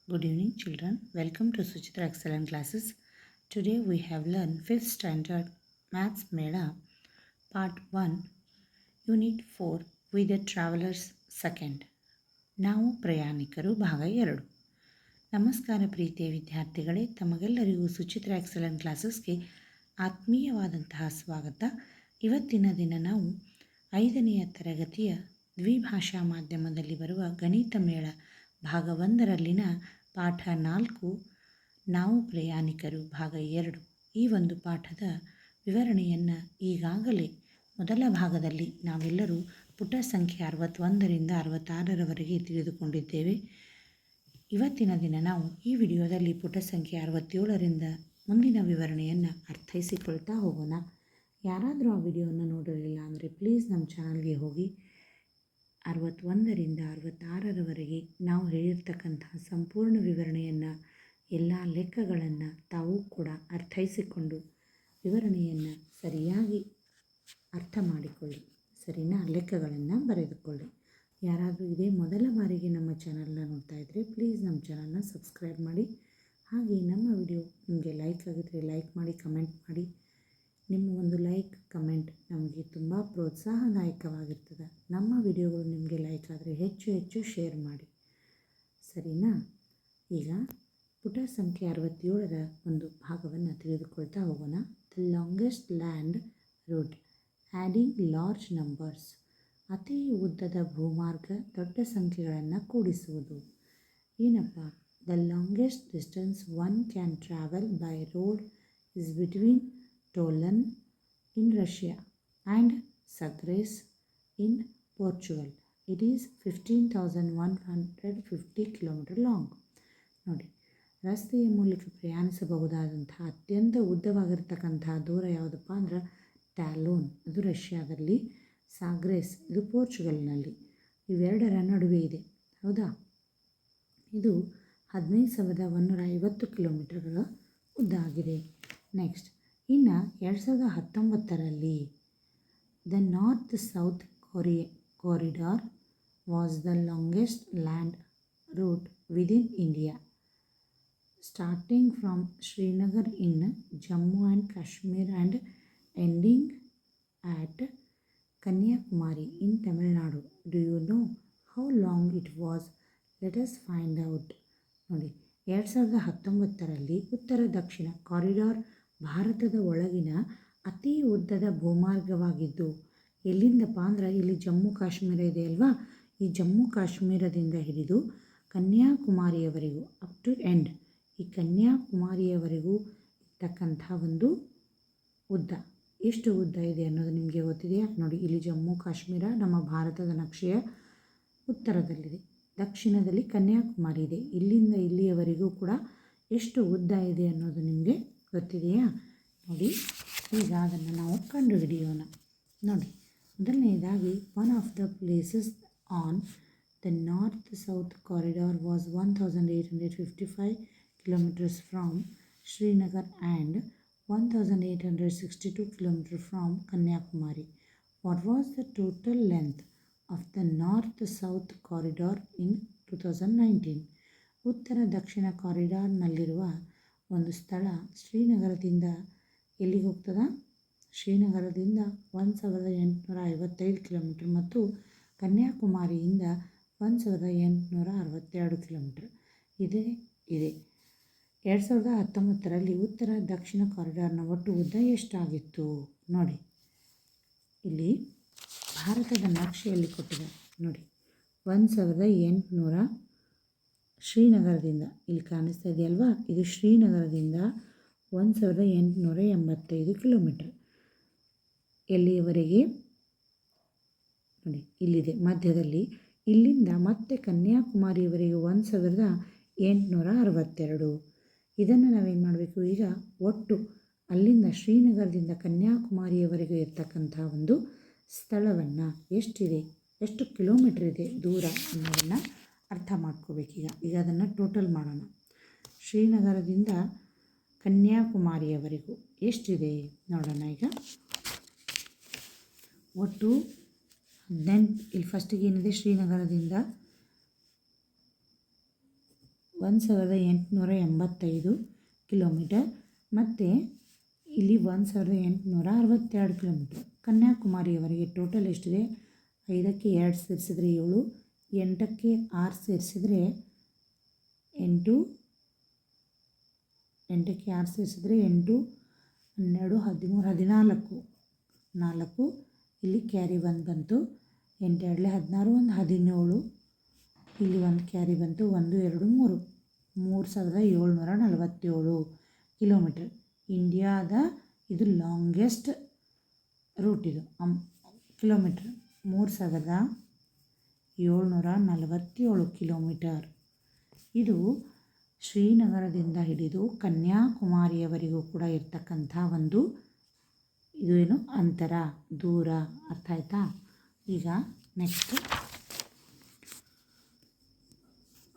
Good evening, children. Welcome to Suchitra Excellent Classes. Today we have learned 5th Standard Maths Mela Part 1, Unit 4 with the Travelers Second. ನಾವು ಪ್ರಯಾಣಿಕರು ಭಾಗ 2. ನಮಸ್ಕಾರ ಪ್ರೀತಿಯ ವಿದ್ಯಾರ್ಥಿಗಳೇ, ತಮಗೆಲ್ಲರಿಗೂ Suchitra excellent ಕ್ಲಾಸಸ್ಗೆ ಆತ್ಮೀಯವಾದಂತಹ ಸ್ವಾಗತ. ಇವತ್ತಿನ ದಿನ ನಾವು 5ನೆಯ ತರಗತಿಯ ದ್ವಿಭಾಷಾ ಮಾಧ್ಯಮದಲ್ಲಿ ಬರುವ ಗಣಿತ ಮೇಳ ಭಾಗ 1ರಲ್ಲಿನ ಪಾಠ 4 ನಾವು ಪ್ರಯಾಣಿಕರು ಭಾಗ 2 ಈ ಒಂದು ಪಾಠದ ವಿವರಣೆಯನ್ನು ಈಗಾಗಲೇ ಮೊದಲ ಭಾಗದಲ್ಲಿ ನಾವೆಲ್ಲರೂ ಪುಟ ಸಂಖ್ಯೆ 61ರಿಂದ 66ರವರೆಗೆ ತಿಳಿದುಕೊಂಡಿದ್ದೇವೆ. ಇವತ್ತಿನ ದಿನ ನಾವು ಈ ವಿಡಿಯೋದಲ್ಲಿ ಪುಟ ಸಂಖ್ಯೆ 67ರಿಂದ ಮುಂದಿನ ವಿವರಣೆಯನ್ನು ಅರ್ಥೈಸಿಕೊಳ್ತಾ ಹೋಗೋಣ. ಯಾರಾದರೂ ಆ ವಿಡಿಯೋವನ್ನು ನೋಡಿರಲಿಲ್ಲ ಅಂದರೆ ಪ್ಲೀಸ್ ನಮ್ಮ ಚಾನಲ್ಗೆ ಹೋಗಿ 61ರಿಂದ 66ರವರೆಗೆ ನಾವು ಹೇಳಿರ್ತಕ್ಕಂತಹ ಸಂಪೂರ್ಣ ವಿವರಣೆಯನ್ನು ಎಲ್ಲ ಲೆಕ್ಕಗಳನ್ನು ತಾವು ಕೂಡ ಅರ್ಥೈಸಿಕೊಂಡು ವಿವರಣೆಯನ್ನು ಸರಿಯಾಗಿ ಅರ್ಥ ಮಾಡಿಕೊಳ್ಳಿ. ಸರಿನಾ? ಲೆಕ್ಕಗಳನ್ನು ಬರೆದುಕೊಳ್ಳಿ. ಯಾರಾದರೂ ಇದೇ ಮೊದಲ ಬಾರಿಗೆ ನಮ್ಮ ಚಾನಲ್ನ ನೋಡ್ತಾ ಇದ್ದರೆ ಪ್ಲೀಸ್ ನಮ್ಮ ಚಾನಲ್ನ ಸಬ್ಸ್ಕ್ರೈಬ್ ಮಾಡಿ. ಹಾಗೆ ನಮ್ಮ ವಿಡಿಯೋ ನಿಮಗೆ ಲೈಕ್ ಆಗಿದ್ದರೆ ಲೈಕ್ ಮಾಡಿ, ಕಮೆಂಟ್ ಮಾಡಿ. ನಿಮ್ಮ ಒಂದು ಲೈಕ್ ಕಮೆಂಟ್ ನಮಗೆ ತುಂಬ ಪ್ರೋತ್ಸಾಹದಾಯಕವಾಗಿರ್ತದೆ. ನಮ್ಮ ವಿಡಿಯೋಗಳು ನಿಮಗೆ ಲೈಕ್ ಆದರೆ ಹೆಚ್ಚು ಹೆಚ್ಚು ಶೇರ್ ಮಾಡಿ. ಸರಿನಾ? ಈಗ ಪುಟ ಸಂಖ್ಯೆ 67ರ ಒಂದು ಭಾಗವನ್ನು ತಿಳಿದುಕೊಳ್ತಾ ಹೋಗೋಣ. The longest land road adding large numbers. ಅತಿ ಉದ್ದದ ಭೂಮಾರ್ಗ ದೊಡ್ಡ ಸಂಖ್ಯೆಗಳನ್ನು ಕೂಡಿಸುವುದು. ಏನಪ್ಪ? The longest distance one can travel by road is between Tolan in Russia and Sagres in Portugal. It is 15,150 km long. ನೋಡಿ, ರಸ್ತೆಯ ಮೂಲಕ ಪ್ರಯಾಣಿಸಬಹುದಾದಂತಹ ಅತ್ಯಂತ ಉದ್ದವಾಗಿರ್ತಕ್ಕಂತಹ ದೂರ ಯಾವುದಪ್ಪ ಅಂದ್ರೆ ಟ್ಯಾಲೋನ್, ಅದು ರಷ್ಯಾದಲ್ಲಿ, ಸಾಗ್ರೆಸ್ ಇದು ಪೋರ್ಚುಗಲ್ನಲ್ಲಿ. ಇವೆರಡರ ನಡುವೆ ಇದೆ. ಹೌದಾ? ಇದು 15,150 ಕಿಲೋಮೀಟರ್ಗಳ ಉದ್ದ ಆಗಿದೆ. ನೆಕ್ಸ್ಟ್, ಇನ್ನು 2019ರಲ್ಲಿ the north south corridor was the longest land route within India, starting from Srinagar in Jammu and Kashmir and ending at Kanyakumari in Tamil Nadu. Do you know how long it was? Let us find out. ನೋಡಿ, 2019ರಲ್ಲಿ ಉತ್ತರ ದಕ್ಷಿಣ corridor ಭಾರತದ ಒಳಗಿನ ಅತಿ ಉದ್ದದ ಭೂಮಾರ್ಗವಾಗಿದ್ದು ಎಲ್ಲಿಂದಪ್ಪ ಅಂದ್ರೆ ಇಲ್ಲಿ ಜಮ್ಮು ಕಾಶ್ಮೀರ ಇದೆ ಅಲ್ವಾ, ಈ ಜಮ್ಮು ಕಾಶ್ಮೀರದಿಂದ ಹಿಡಿದು ಕನ್ಯಾಕುಮಾರಿಯವರೆಗೂ ಅಪ್ ಟು ಎಂಡ್, ಈ ಕನ್ಯಾಕುಮಾರಿಯವರೆಗೂ ಇರ್ತಕ್ಕಂಥ ಒಂದು ಉದ್ದ. ಎಷ್ಟು ಉದ್ದ ಇದೆ ಅನ್ನೋದು ನಿಮಗೆ ಗೊತ್ತಿದೆಯಾ? ನೋಡಿ, ಇಲ್ಲಿ ಜಮ್ಮು ಕಾಶ್ಮೀರ ನಮ್ಮ ಭಾರತದ ನಕ್ಷೆಯ ಉತ್ತರದಲ್ಲಿದೆ, ದಕ್ಷಿಣದಲ್ಲಿ ಕನ್ಯಾಕುಮಾರಿ ಇದೆ. ಇಲ್ಲಿಂದ ಇಲ್ಲಿಯವರೆಗೂ ಕೂಡ ಎಷ್ಟು ಉದ್ದ ಇದೆ ಅನ್ನೋದು ನಿಮಗೆ ಗೊತ್ತಿದೆಯಾ? ನೋಡಿ, ಈಗ ಅದನ್ನು ನಾವು ಕಂಡುಹಿಡಿಯೋಣ. ನೋಡಿ, ಮೊದಲನೇದಾಗಿ one of the places on the north south corridor was 1855 kilometres from Srinagar and 1862 kilometre from Kanyakumari. What was the total length of the north south corridor in 2019? ಉತ್ತರ ದಕ್ಷಿಣ ಕಾರಿಡಾರ್ನಲ್ಲಿರುವ ಒಂದು ಸ್ಥಳ ಶ್ರೀನಗರದಿಂದ ಎಲ್ಲಿಗೆ ಹೋಗ್ತದ? ಶ್ರೀನಗರದಿಂದ 1855 ಕಿಲೋಮೀಟರ್ ಮತ್ತು ಕನ್ಯಾಕುಮಾರಿಯಿಂದ 1862 ಕಿಲೋಮೀಟರ್ ಇದೆ. 2019ರಲ್ಲಿ ಉತ್ತರ ದಕ್ಷಿಣ ಕಾರಿಡಾರ್ನ ಒಟ್ಟು ಉದ್ದ ಎಷ್ಟಾಗಿತ್ತು? ನೋಡಿ, ಇಲ್ಲಿ ಭಾರತದ ನಕ್ಷೆಯಲ್ಲಿ ಕೊಟ್ಟಿದೆ. ನೋಡಿ, 1800 ಶ್ರೀನಗರದಿಂದ, ಇಲ್ಲಿ ಕಾಣಿಸ್ತಾ ಇದೆಯಲ್ವಾ, ಇದು ಶ್ರೀನಗರದಿಂದ 1885 ಕಿಲೋಮೀಟರ್. ಎಲ್ಲಿಯವರೆಗೆ? ನೋಡಿ, ಇಲ್ಲಿದೆ ಮಧ್ಯದಲ್ಲಿ. ಇಲ್ಲಿಂದ ಮತ್ತೆ ಕನ್ಯಾಕುಮಾರಿಯವರೆಗೆ 1862. ಇದನ್ನು ನಾವೇನು ಮಾಡಬೇಕು? ಈಗ ಒಟ್ಟು ಅಲ್ಲಿಂದ ಶ್ರೀನಗರದಿಂದ ಕನ್ಯಾಕುಮಾರಿಯವರೆಗೆ ಇರ್ತಕ್ಕಂಥ ಒಂದು ಸ್ಥಳವನ್ನು ಎಷ್ಟಿದೆ, ಎಷ್ಟು ಕಿಲೋಮೀಟ್ರ್ ಇದೆ ದೂರ ಅನ್ನೋದನ್ನು ಅರ್ಥ ಮಾಡ್ಕೋಬೇಕೀಗ. ಈಗ ಅದನ್ನು ಟೋಟಲ್ ಮಾಡೋಣ. ಶ್ರೀನಗರದಿಂದ ಕನ್ಯಾಕುಮಾರಿಯವರೆಗೂ ಎಷ್ಟಿದೆ ನೋಡೋಣ. ಈಗ ಒಟ್ಟು 18, ಇಲ್ಲಿ ಫಸ್ಟಿಗೆ ಏನಿದೆ, ಶ್ರೀನಗರದಿಂದ 1885 ಕಿಲೋಮೀಟರ್ ಮತ್ತು ಇಲ್ಲಿ 1862 ಕಿಲೋಮೀಟರ್. ಕನ್ಯಾಕುಮಾರಿಯವರೆಗೆ ಟೋಟಲ್ ಎಷ್ಟಿದೆ? 5ಕ್ಕೆ 2 ಸೇರಿಸಿದರೆ 7, 8ಕ್ಕೆ 6 ಸೇರಿಸಿದರೆ 8, 8ಕ್ಕೆ 6 ಸೇರಿಸಿದರೆ 8, 12, 13, 14, 4 ಇಲ್ಲಿ ಕ್ಯಾರಿ ಬಂತು. 8 2 16, 1 17, ಇಲ್ಲಿ ಒಂದು ಕ್ಯಾರಿ ಬಂತು. 1 2 3, 3747 ಕಿಲೋಮೀಟರ್. ಇಂಡಿಯಾದ ಇದು ಲಾಂಗೆಸ್ಟ್ ರೂಟ್ ಇದು ಕಿಲೋಮೀಟ್ರ್ 3747 ಕಿಲೋಮೀಟರ್. ಇದು ಶ್ರೀನಗರದಿಂದ ಹಿಡಿದು ಕನ್ಯಾಕುಮಾರಿಯವರೆಗೂ ಕೂಡ ಇರ್ತಕ್ಕಂಥ ಒಂದು ಇದು ಏನು ಅಂತರ, ದೂರ. ಅರ್ಥ ಆಯ್ತಾ? ಈಗ ನೆಕ್ಸ್ಟ್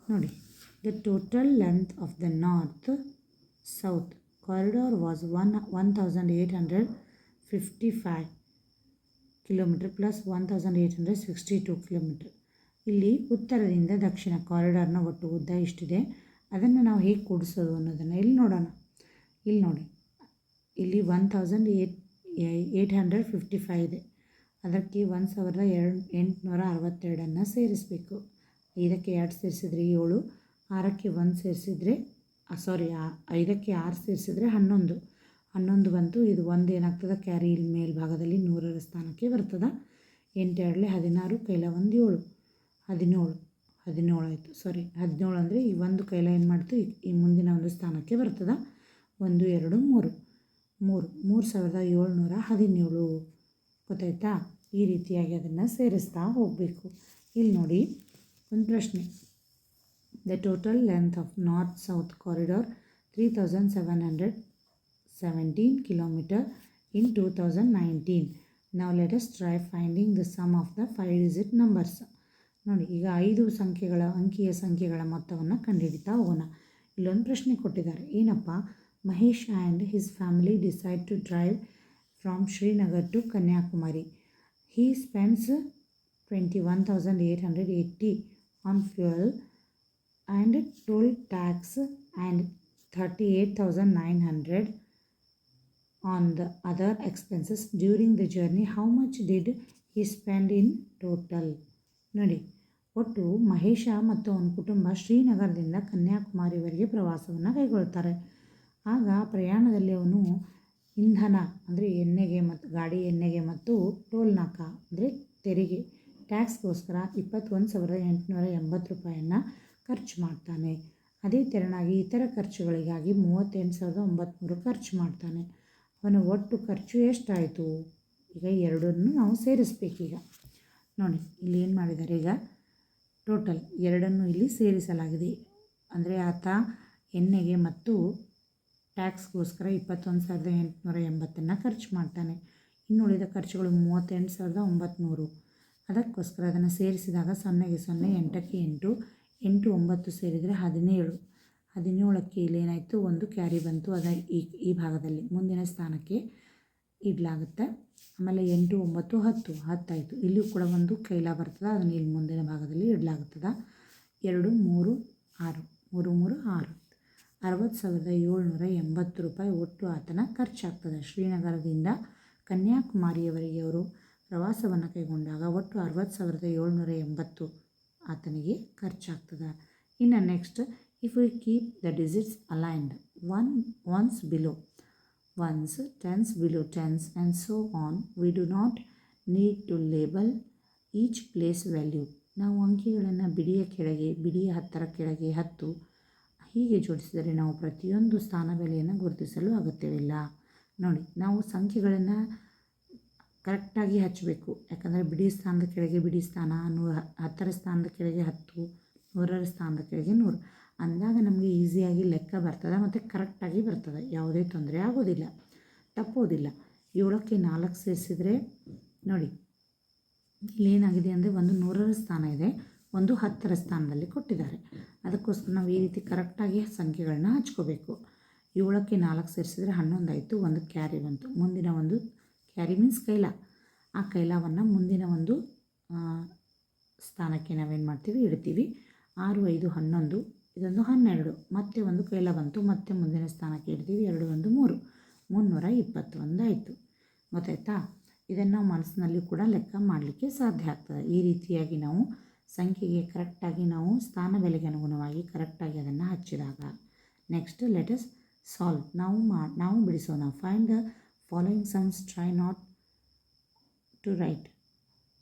ನೋಡಿ, the total length of the north south corridor was 1855 kilometre plus 1862 kilometre. ಇಲ್ಲಿ ಉತ್ತರದಿಂದ ದಕ್ಷಿಣ ಕಾರಿಡಾರ್ನ ಒಟ್ಟು ಉದ್ದ ಇಷ್ಟಿದೆ. ಅದನ್ನು ನಾವು ಹೇಗೆ ಕೂಡಿಸೋದು ಅನ್ನೋದನ್ನು ಇಲ್ಲಿ ನೋಡೋಣ. ಇಲ್ಲಿ ನೋಡಿ, ಇಲ್ಲಿ 1855 ಇದೆ. ಅದಕ್ಕೆ 1862 ಸೇರಿಸಬೇಕು. 5ಕ್ಕೆ 2 ಸೇರಿಸಿದರೆ 7, 6ಕ್ಕೆ 1 ಸೇರಿಸಿದರೆ 5ಕ್ಕೆ 6 ಸೇರಿಸಿದರೆ 11 ಬಂತು. ಇದು 1 ಏನಾಗ್ತದೆ? ಕ್ಯಾರಿ ಇಲ್ಲಿ ಮೇಲ್ಭಾಗದಲ್ಲಿ 100ರ ಸ್ಥಾನಕ್ಕೆ ಬರ್ತದೆ. 8 2 16, ಕೈಲ 1 7, 17 ಆಯಿತು. 17 ಅಂದರೆ ಈ ಒಂದು ಕೈಲ ಏನು ಮಾಡ್ತು? ಈ ಮುಂದಿನ ಒಂದು ಸ್ಥಾನಕ್ಕೆ ಬರ್ತದೆ. 1 2 3, 3717 ಗೊತ್ತಾಯ್ತಾ? ಈ ರೀತಿಯಾಗಿ ಅದನ್ನು ಸೇರಿಸ್ತಾ ಹೋಗಬೇಕು. ಇಲ್ಲಿ ನೋಡಿ ಒಂದು ಪ್ರಶ್ನೆ. The total length of north south corridor 3717 kilometre in 2019. ನಾವು let us try finding the sum of the 5 digit numbers. ನೋಡಿ, ಈಗ 5 ಅಂಕಿಯ ಸಂಖ್ಯೆಗಳ ಮೊತ್ತವನ್ನು ಕಂಡುಹಿಡಿತಾ ಹೋಗೋಣ. ಇಲ್ಲೊಂದು ಪ್ರಶ್ನೆ ಕೊಟ್ಟಿದ್ದಾರೆ. ಏನಪ್ಪ? Mahesh and his family decide to drive from Srinagar to Kanyakumari. He spends 21,880 on fuel and toll tax and 38,900 on the other expenses during the journey. How much did he spend in total? ನೋಡಿ, ಒಟ್ಟು ಮಹೇಶ ಮತ್ತು ಅವನ ಕುಟುಂಬ ಶ್ರೀನಗರದಿಂದ ಕನ್ಯಾಕುಮಾರಿವರೆಗೆ ಪ್ರವಾಸವನ್ನು ಕೈಗೊಳ್ತಾರೆ. ಆಗ ಪ್ರಯಾಣದಲ್ಲಿ ಅವನು ಇಂಧನ ಅಂದರೆ ಎಣ್ಣೆಗೆ ಮತ್ತು ಗಾಡಿ ಎಣ್ಣೆಗೆ ಮತ್ತು ಟೋಲ್ ನಾಕ ಅಂದರೆ ತೆರಿಗೆ ಟ್ಯಾಕ್ಸ್ಗೋಸ್ಕರ 21,880 ರೂಪಾಯಿಯನ್ನು ಖರ್ಚು ಮಾಡ್ತಾನೆ. ಅದೇ ತೆರನಾಗಿ ಇತರ ಖರ್ಚುಗಳಿಗಾಗಿ 38,900 ಖರ್ಚು ಮಾಡ್ತಾನೆ. ಅವನ ಒಟ್ಟು ಖರ್ಚು ಎಷ್ಟಾಯಿತು? ಈಗ ಎರಡನ್ನು ನಾವು ಸೇರಿಸ್ಬೇಕೀಗ. ನೋಡಿ, ಇಲ್ಲಿ ಏನು ಮಾಡಿದ್ದಾರೆ? ಈಗ ಟೋಟಲ್ ಎರಡನ್ನು ಇಲ್ಲಿ ಸೇರಿಸಲಾಗಿದೆ. ಅಂದರೆ ಆತ ಎಣ್ಣೆಗೆ ಮತ್ತು ಟ್ಯಾಕ್ಸ್ಗೋಸ್ಕರ 21,880 ಖರ್ಚು ಮಾಡ್ತಾನೆ. ಇನ್ನು ಉಳಿದ ಖರ್ಚುಗಳು 38,900. ಅದಕ್ಕೋಸ್ಕರ ಅದನ್ನು ಸೇರಿಸಿದಾಗ 0ಗೆ 0, 8ಕ್ಕೆ 8, 8 9 ಸೇರಿದರೆ 17. 17ಕ್ಕೆ ಇಲ್ಲೇನಾಯಿತು? ಒಂದು ಕ್ಯಾರಿ ಬಂತು. ಅದ ಈ ಭಾಗದಲ್ಲಿ ಮುಂದಿನ ಸ್ಥಾನಕ್ಕೆ ಇಡಲಾಗುತ್ತೆ. ಆಮೇಲೆ 8 9 10 ಆಯಿತು. ಇಲ್ಲಿಯೂ ಕೂಡ ಒಂದು ಕೈಲ ಬರ್ತದೆ. ಅದನ್ನು ಇಲ್ಲಿ ಮುಂದಿನ ಭಾಗದಲ್ಲಿ ಇಡಲಾಗುತ್ತದೆ. 2 3 6, 3 3 6, 60,780 ರೂಪಾಯಿ ಒಟ್ಟು ಆತನ ಖರ್ಚಾಗ್ತದೆ. ಶ್ರೀನಗರದಿಂದ ಕನ್ಯಾಕುಮಾರಿಯವರೆಗೆ ಅವರು ಪ್ರವಾಸವನ್ನು ಕೈಗೊಂಡಾಗ ಒಟ್ಟು 60,780 ಆತನಿಗೆ ಖರ್ಚಾಗ್ತದೆ. ಇನ್ನು next, if we keep the digits aligned ones below ones, tens below tens and so on, we do not need to label each place value. ನಾವು ಅಂಕಿಗಳನ್ನು ಬಿಡಿಯ ಕೆಳಗೆ, ಬಿಡಿಯ 10ರ ಕೆಳಗೆ 10 ಹೀಗೆ ಜೋಡಿಸಿದರೆ ನಾವು ಪ್ರತಿಯೊಂದು ಸ್ಥಾನ ಬೆಲೆಯನ್ನು ಗುರುತಿಸಲು ಅಗತ್ಯವಿಲ್ಲ. ನೋಡಿ, ನಾವು ಸಂಖ್ಯೆಗಳನ್ನು ಕರೆಕ್ಟಾಗಿ ಹಚ್ಚಬೇಕು. ಯಾಕಂದರೆ ಬಿಡಿ ಸ್ಥಾನದ ಕೆಳಗೆ ಬಿಡಿ ಸ್ಥಾನ, 10ರ ಸ್ಥಾನದ ಕೆಳಗೆ 10, 100ರ ಸ್ಥಾನದ ಕೆಳಗೆ 100 ಅಂದಾಗ ನಮಗೆ ಈಸಿಯಾಗಿ ಲೆಕ್ಕ ಬರ್ತದೆ ಮತ್ತು ಕರೆಕ್ಟಾಗಿ ಬರ್ತದೆ. ಯಾವುದೇ ತೊಂದರೆ ಆಗೋದಿಲ್ಲ, ತಪ್ಪೋದಿಲ್ಲ. 7ಕ್ಕೆ 4 ಸೇರಿಸಿದರೆ ನೋಡಿ ಇಲ್ಲೇನಾಗಿದೆ ಅಂದರೆ ಒಂದು 100ರ ಸ್ಥಾನ ಇದೆ, ಒಂದು 10ರ ಸ್ಥಾನದಲ್ಲಿ ಕೊಟ್ಟಿದ್ದಾರೆ. ಅದಕ್ಕೋಸ್ಕರ ನಾವು ಈ ರೀತಿ ಕರೆಕ್ಟಾಗಿ ಸಂಖ್ಯೆಗಳನ್ನ ಹಚ್ಕೋಬೇಕು. 7ಕ್ಕೆ 4 ಸೇರಿಸಿದರೆ 11 ಆಯಿತು. ಒಂದು ಕ್ಯಾರಿ ಬಂತು. ಮುಂದಿನ ಒಂದು ಕ್ಯಾರಿ ಮೀನ್ಸ್ ಕೈಲ. ಆ ಕೈಲವನ್ನು ಮುಂದಿನ ಒಂದು ಸ್ಥಾನಕ್ಕೆ ನಾವೇನು ಮಾಡ್ತೀವಿ? ಇಡ್ತೀವಿ. 6 5 11 ಇದೊಂದು 12, ಮತ್ತೆ ಒಂದು ಕೈಲ ಬಂತು, ಮತ್ತೆ ಮುಂದಿನ ಸ್ಥಾನಕ್ಕೆ ಇಡ್ತೀವಿ. 2 1 3, 321 ಆಯಿತು. ಗೊತ್ತಾಯ್ತಾ? ಇದನ್ನು ನಾವು ಮನಸ್ಸಿನಲ್ಲಿ ಕೂಡ ಲೆಕ್ಕ ಮಾಡಲಿಕ್ಕೆ ಸಾಧ್ಯ ಆಗ್ತದೆ. ಈ ರೀತಿಯಾಗಿ ನಾವು ಸಂಖ್ಯೆಗೆ ಕರೆಕ್ಟಾಗಿ ನಾವು ಸ್ಥಾನ ಬೆಲೆಗೆ ಅನುಗುಣವಾಗಿ ಕರೆಕ್ಟಾಗಿ ಅದನ್ನು ಹಚ್ಚಿದಾಗ. Next let us solve. ನಾವು ಬಿಡಿಸೋಣ. Find the following sums, try not to write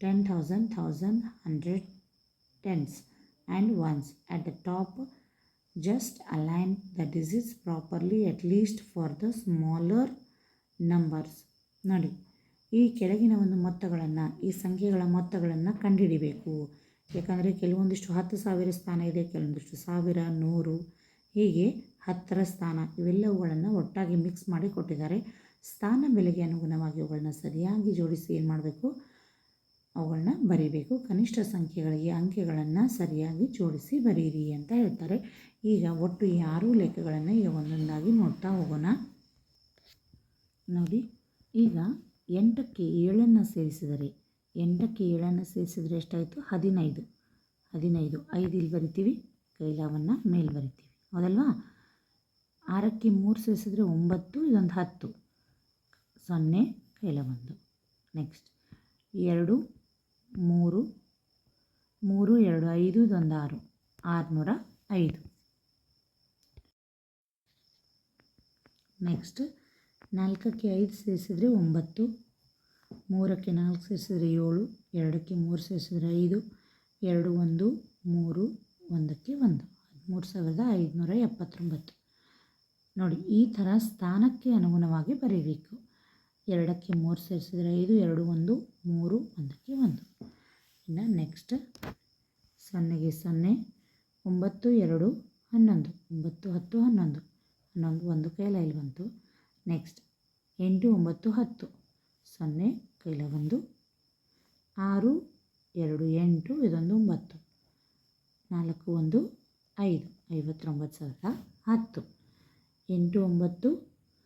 10,000, 1,000, 100 tens and ones at the top. Just align the digits properly at least for the smaller numbers. ನೋಡಿ, ಈ ಕೆಳಗಿನ ಒಂದು ಮೊತ್ತಗಳನ್ನು, ಈ ಸಂಖ್ಯೆಗಳ ಮೊತ್ತಗಳನ್ನು ಕಂಡುಹಿಡಿಬೇಕು. ಯಾಕಂದರೆ ಕೆಲವೊಂದಿಷ್ಟು 10,000 ಸ್ಥಾನ ಇದೆ, ಕೆಲವೊಂದಿಷ್ಟು 1000, 100, ಹೀಗೆ 10ರ ಸ್ಥಾನ ಇವೆಲ್ಲವುಗಳನ್ನು ಒಟ್ಟಾಗಿ ಮಿಕ್ಸ್ ಮಾಡಿ ಕೊಟ್ಟಿದ್ದಾರೆ. ಸ್ಥಾನ ಬೆಲೆಗೆ ಅನುಗುಣವಾಗಿ ಅವುಗಳನ್ನ ಸರಿಯಾಗಿ ಜೋಡಿಸಿ ಏನು ಮಾಡಬೇಕು, ಅವುಗಳನ್ನ ಬರೀಬೇಕು. ಕನಿಷ್ಠ ಸಂಖ್ಯೆಗಳಿಗೆ ಅಂಕೆಗಳನ್ನು ಸರಿಯಾಗಿ ಜೋಡಿಸಿ ಬರೀರಿ ಅಂತ ಹೇಳ್ತಾರೆ. ಈಗ ಒಟ್ಟು ಈ 6 ಲೆಕ್ಕಗಳನ್ನು ಈಗ ಒಂದೊಂದಾಗಿ ನೋಡ್ತಾ ಹೋಗೋಣ. ನೋಡಿ, ಈಗ 8ಕ್ಕೆ 7 ಸೇರಿಸಿದರೆ, 8ಕ್ಕೆ 7 ಸೇರಿಸಿದರೆ ಎಷ್ಟಾಯಿತು? 15. 5 ಇಲ್ಲಿ ಬರಿತೀವಿ, ಕೈಲವನ್ನು ಮೇಲೆ ಬರಿತೀವಿ, ಹೌದಲ್ವಾ? 6ಕ್ಕೆ 3 ಸೇರಿಸಿದರೆ 9, ಇದೊಂದು 10, 0 ಕೈಲ 1. ನೆಕ್ಸ್ಟ್ 2 3 3 2 5, ಇದೊಂದು 6, 605. ನೆಕ್ಸ್ಟ್ 4ಕ್ಕೆ 5 ಸೇರಿಸಿದರೆ 9, 3ಕ್ಕೆ 4 ಸೇರಿಸಿದರೆ 7, 2ಕ್ಕೆ 3 ಸೇರಿಸಿದರೆ 5, 2 1 3 1ಕ್ಕೆ 1, 13,579. ನೋಡಿ, ಈ ಥರ ಸ್ಥಾನಕ್ಕೆ ಅನುಗುಣವಾಗಿ ಬರೀಬೇಕು. 2ಕ್ಕೆ 3 ಸೇರಿಸಿದರೆ 5, 2 1 3 1ಕ್ಕೆ 1. ಇನ್ನು ನೆಕ್ಸ್ಟ್ 0ಗೆ 0, 9 2 11, 9 10 11, 11 1 ಕೈಲ ಇಲ್ಲಿ ಬಂತು. ನೆಕ್ಸ್ಟ್ 8 9 10, 0 ಕೈಲ 1, 6 2 8, ಇದೊಂದು 9, 4 1 5, 59,010. 8 9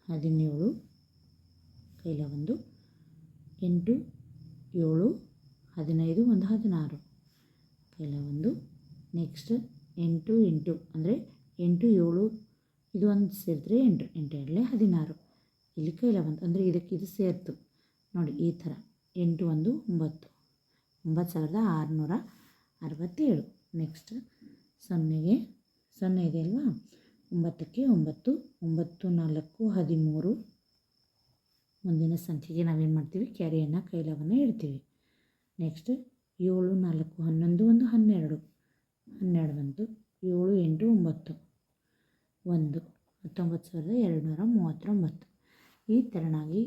17, ಕೈಲ 1, 8 7 15, ಒಂದು 16, ಕೈಲ 1. ನೆಕ್ಸ್ಟ್ 8 8 ಅಂದರೆ 8 7, ಇದು ಒಂದು ಸೇರಿದ್ರೆ 8, 8 2 16, ಇಲ್ಲಿ ಕೈಲ 1 ಅಂದರೆ ಇದಕ್ಕೆ ಇದು ಸೇರ್ತು. ನೋಡಿ, ಈ ಥರ 8 1 9, 9,667. ನೆಕ್ಸ್ಟ್ 0ಗೆ 0 ಇದೆ ಅಲ್ವಾ? 9ಕ್ಕೆ 9, 9 4 13. ಮುಂದಿನ ಸಂಖ್ಯೆಗೆ ನಾವೇನು ಮಾಡ್ತೀವಿ? ಕ್ಯಾರಿಯನ್ನು ಕೈಲವನ್ನು ಇಡ್ತೀವಿ. ನೆಕ್ಸ್ಟ್ 7 4 11, ಒಂದು 12, 12 ಬಂತು. 7 8 9, 1, 19,239. ಈ ಥರನಾಗಿ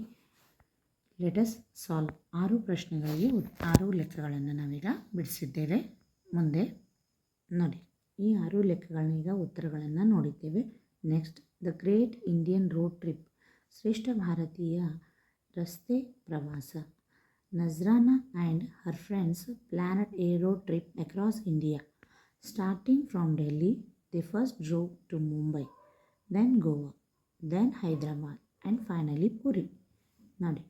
ಲೆಟಸ್ ಸಾಲ್ವ್ 6 ಪ್ರಶ್ನೆಗಳಿಗೆ 6 ಲೆಕ್ಕಗಳನ್ನು ನಾವೀಗ ಬಿಡಿಸಿದ್ದೇವೆ. ಮುಂದೆ ನೋಡಿ, ಈ 6 ಲೆಕ್ಕಗಳನ್ನೀಗ ಉತ್ತರಗಳನ್ನು ನೋಡಿದ್ದೇವೆ. Next, the great Indian road trip, ಶ್ರೇಷ್ಠ ಭಾರತೀಯ ರಸ್ತೆ ಪ್ರವಾಸ. Nazrana and her friends planned a road trip across India. Starting from Delhi, they first drove to Mumbai, then Goa, then Hyderabad and finally Puri. ನೋಡಿ,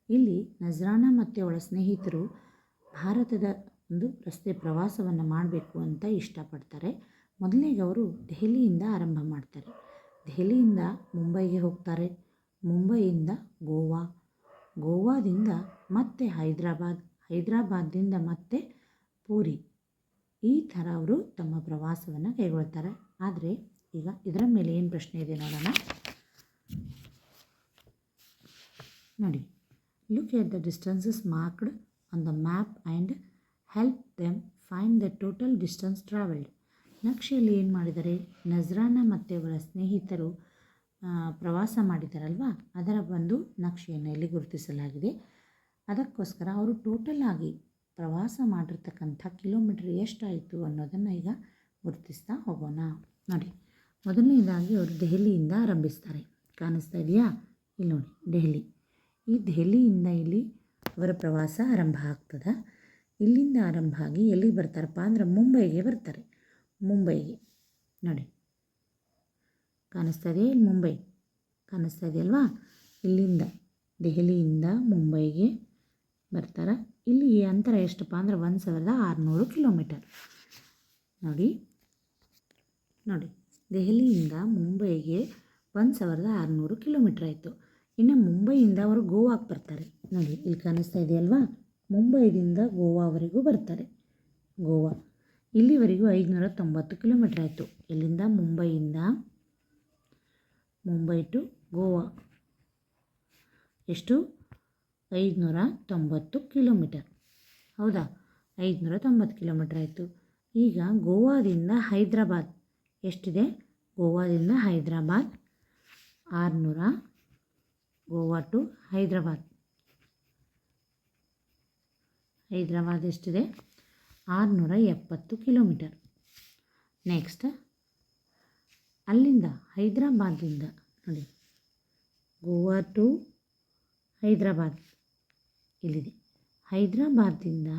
ಇಲ್ಲಿ ನಜ್ರಾನಾ ಮತ್ತು ಅವಳ ಸ್ನೇಹಿತರು ಭಾರತದ ಒಂದು ರಸ್ತೆ ಪ್ರವಾಸವನ್ನು ಮಾಡಬೇಕು ಅಂತ ಇಷ್ಟಪಡ್ತಾರೆ. ಮೊದಲಿಗೆ ಅವರು ದೆಹಲಿಯಿಂದ ಆರಂಭ ಮಾಡ್ತಾರೆ. ದೆಹಲಿಯಿಂದ ಮುಂಬೈಗೆ ಹೋಗ್ತಾರೆ, ಮುಂಬೈಯಿಂದ ಗೋವಾ, ಗೋವಾದಿಂದ ಮತ್ತೆ ಹೈದರಾಬಾದ್, ಹೈದರಾಬಾದ್ದಿಂದ ಮತ್ತೆ ಪೂರಿ. ಈ ಥರ ಅವರು ತಮ್ಮ ಪ್ರವಾಸವನ್ನು ಕೈಗೊಳ್ತಾರೆ. ಆದರೆ ಈಗ ಇದರ ಮೇಲೆ ಏನು ಪ್ರಶ್ನೆ ಇದೆ ನೋಡೋಣ. ನೋಡಿ, look at the distances marked on the map and help them find the total distance traveled. ನಕ್ಷೆಯಲ್ಲಿ ಏನು ಮಾಡಿದ್ದಾರೆ? ನಜ್ರಾನಾ ಮತ್ತು ಅವರ ಸ್ನೇಹಿತರು ಪ್ರವಾಸ ಮಾಡಿದ್ದಾರಲ್ವ, ಅದರ ಒಂದು ನಕ್ಷೆಯನ್ನು ಇಲ್ಲಿ ಗುರುತಿಸಲಾಗಿದೆ. ಅದಕ್ಕೋಸ್ಕರ ಅವರು ಟೋಟಲ್ ಆಗಿ ಪ್ರವಾಸ ಮಾಡಿರ್ತಕ್ಕಂಥ ಕಿಲೋಮೀಟ್ರ್ ಎಷ್ಟಾಯಿತು ಅನ್ನೋದನ್ನು ಈಗ ಗುರುತಿಸ್ತಾ ಹೋಗೋಣ. ನೋಡಿ, ಮೊದಲನೇದಾಗಿ ಅವರು ದೆಹಲಿಯಿಂದ ಆರಂಭಿಸ್ತಾರೆ. ಕಾಣಿಸ್ತಾ ಇದೆಯಾ? ಇಲ್ಲಿ ನೋಡಿ, ದೆಹಲಿ. ಈ ದೆಹಲಿಯಿಂದ ಇಲ್ಲಿ ಅವರ ಪ್ರವಾಸ ಆರಂಭ ಆಗ್ತದೆ. ಇಲ್ಲಿಂದ ಆರಂಭ ಆಗಿ ಎಲ್ಲಿಗೆ ಬರ್ತಾರಪ್ಪ ಅಂದ್ರೆ ಮುಂಬೈಗೆ ಬರ್ತಾರೆ. ಮುಂಬೈಗೆ ನೋಡಿ, ಕಾಣಿಸ್ತಾ ಇದೆಯಾ? ಇಲ್ಲಿ ಮುಂಬೈ ಕಾಣಿಸ್ತಾ ಇದೆಯಲ್ವಾ? ಇಲ್ಲಿಂದ ದೆಹಲಿಯಿಂದ ಮುಂಬೈಗೆ ಬರ್ತಾರೆ. ಇಲ್ಲಿ ಅಂತರ ಎಷ್ಟಪ್ಪ ಅಂದ್ರೆ 1,600 ಕಿಲೋಮೀಟರ್. ನೋಡಿ, ನೋಡಿ, ದೆಹಲಿಯಿಂದ ಮುಂಬೈಗೆ 1600 ಕಿಲೋಮೀಟ್ರ್ ಆಯಿತು. ಇನ್ನು ಮುಂಬೈಯಿಂದ ಅವರು ಗೋವಾಕ್ಕೆ ಬರ್ತಾರೆ. ನೋಡಿ ಇಲ್ಲಿ ಕಾಣಿಸ್ತಾ ಇದೆಯಲ್ವಾ, ಮುಂಬೈದಿಂದ ಗೋವಾವರೆಗೂ ಬರ್ತಾರೆ. ಗೋವಾ ಇಲ್ಲಿವರೆಗೂ 590 ಕಿಲೋಮೀಟ್ರ್ ಆಯಿತು. ಇಲ್ಲಿಂದ ಮುಂಬೈ ಟು ಗೋವಾ ಎಷ್ಟು? 590 ಕಿಲೋಮೀಟರ್. ಹೌದಾ? 590 ಕಿಲೋಮೀಟ್ರ್ ಆಯಿತು. ಈಗ ಗೋವಾದಿಂದ ಹೈದ್ರಾಬಾದ್ ಎಷ್ಟಿದೆ? ಗೋವಾದಿಂದ ಹೈದ್ರಾಬಾದ್ 600. ಗೋವಾ ಟು ಹೈದ್ರಾಬಾದ್ ಎಷ್ಟಿದೆ? 670 ಕಿಲೋಮೀಟರ್. ನೆಕ್ಸ್ಟ್ ಅಲ್ಲಿಂದ ಹೈದ್ರಾಬಾದಿಂದ ನೋಡಿ, ಗೋವಾ ಟು ಹೈದ್ರಾಬಾದ್ ಇಲ್ಲಿದೆ. ಹೈದ್ರಾಬಾದಿಂದ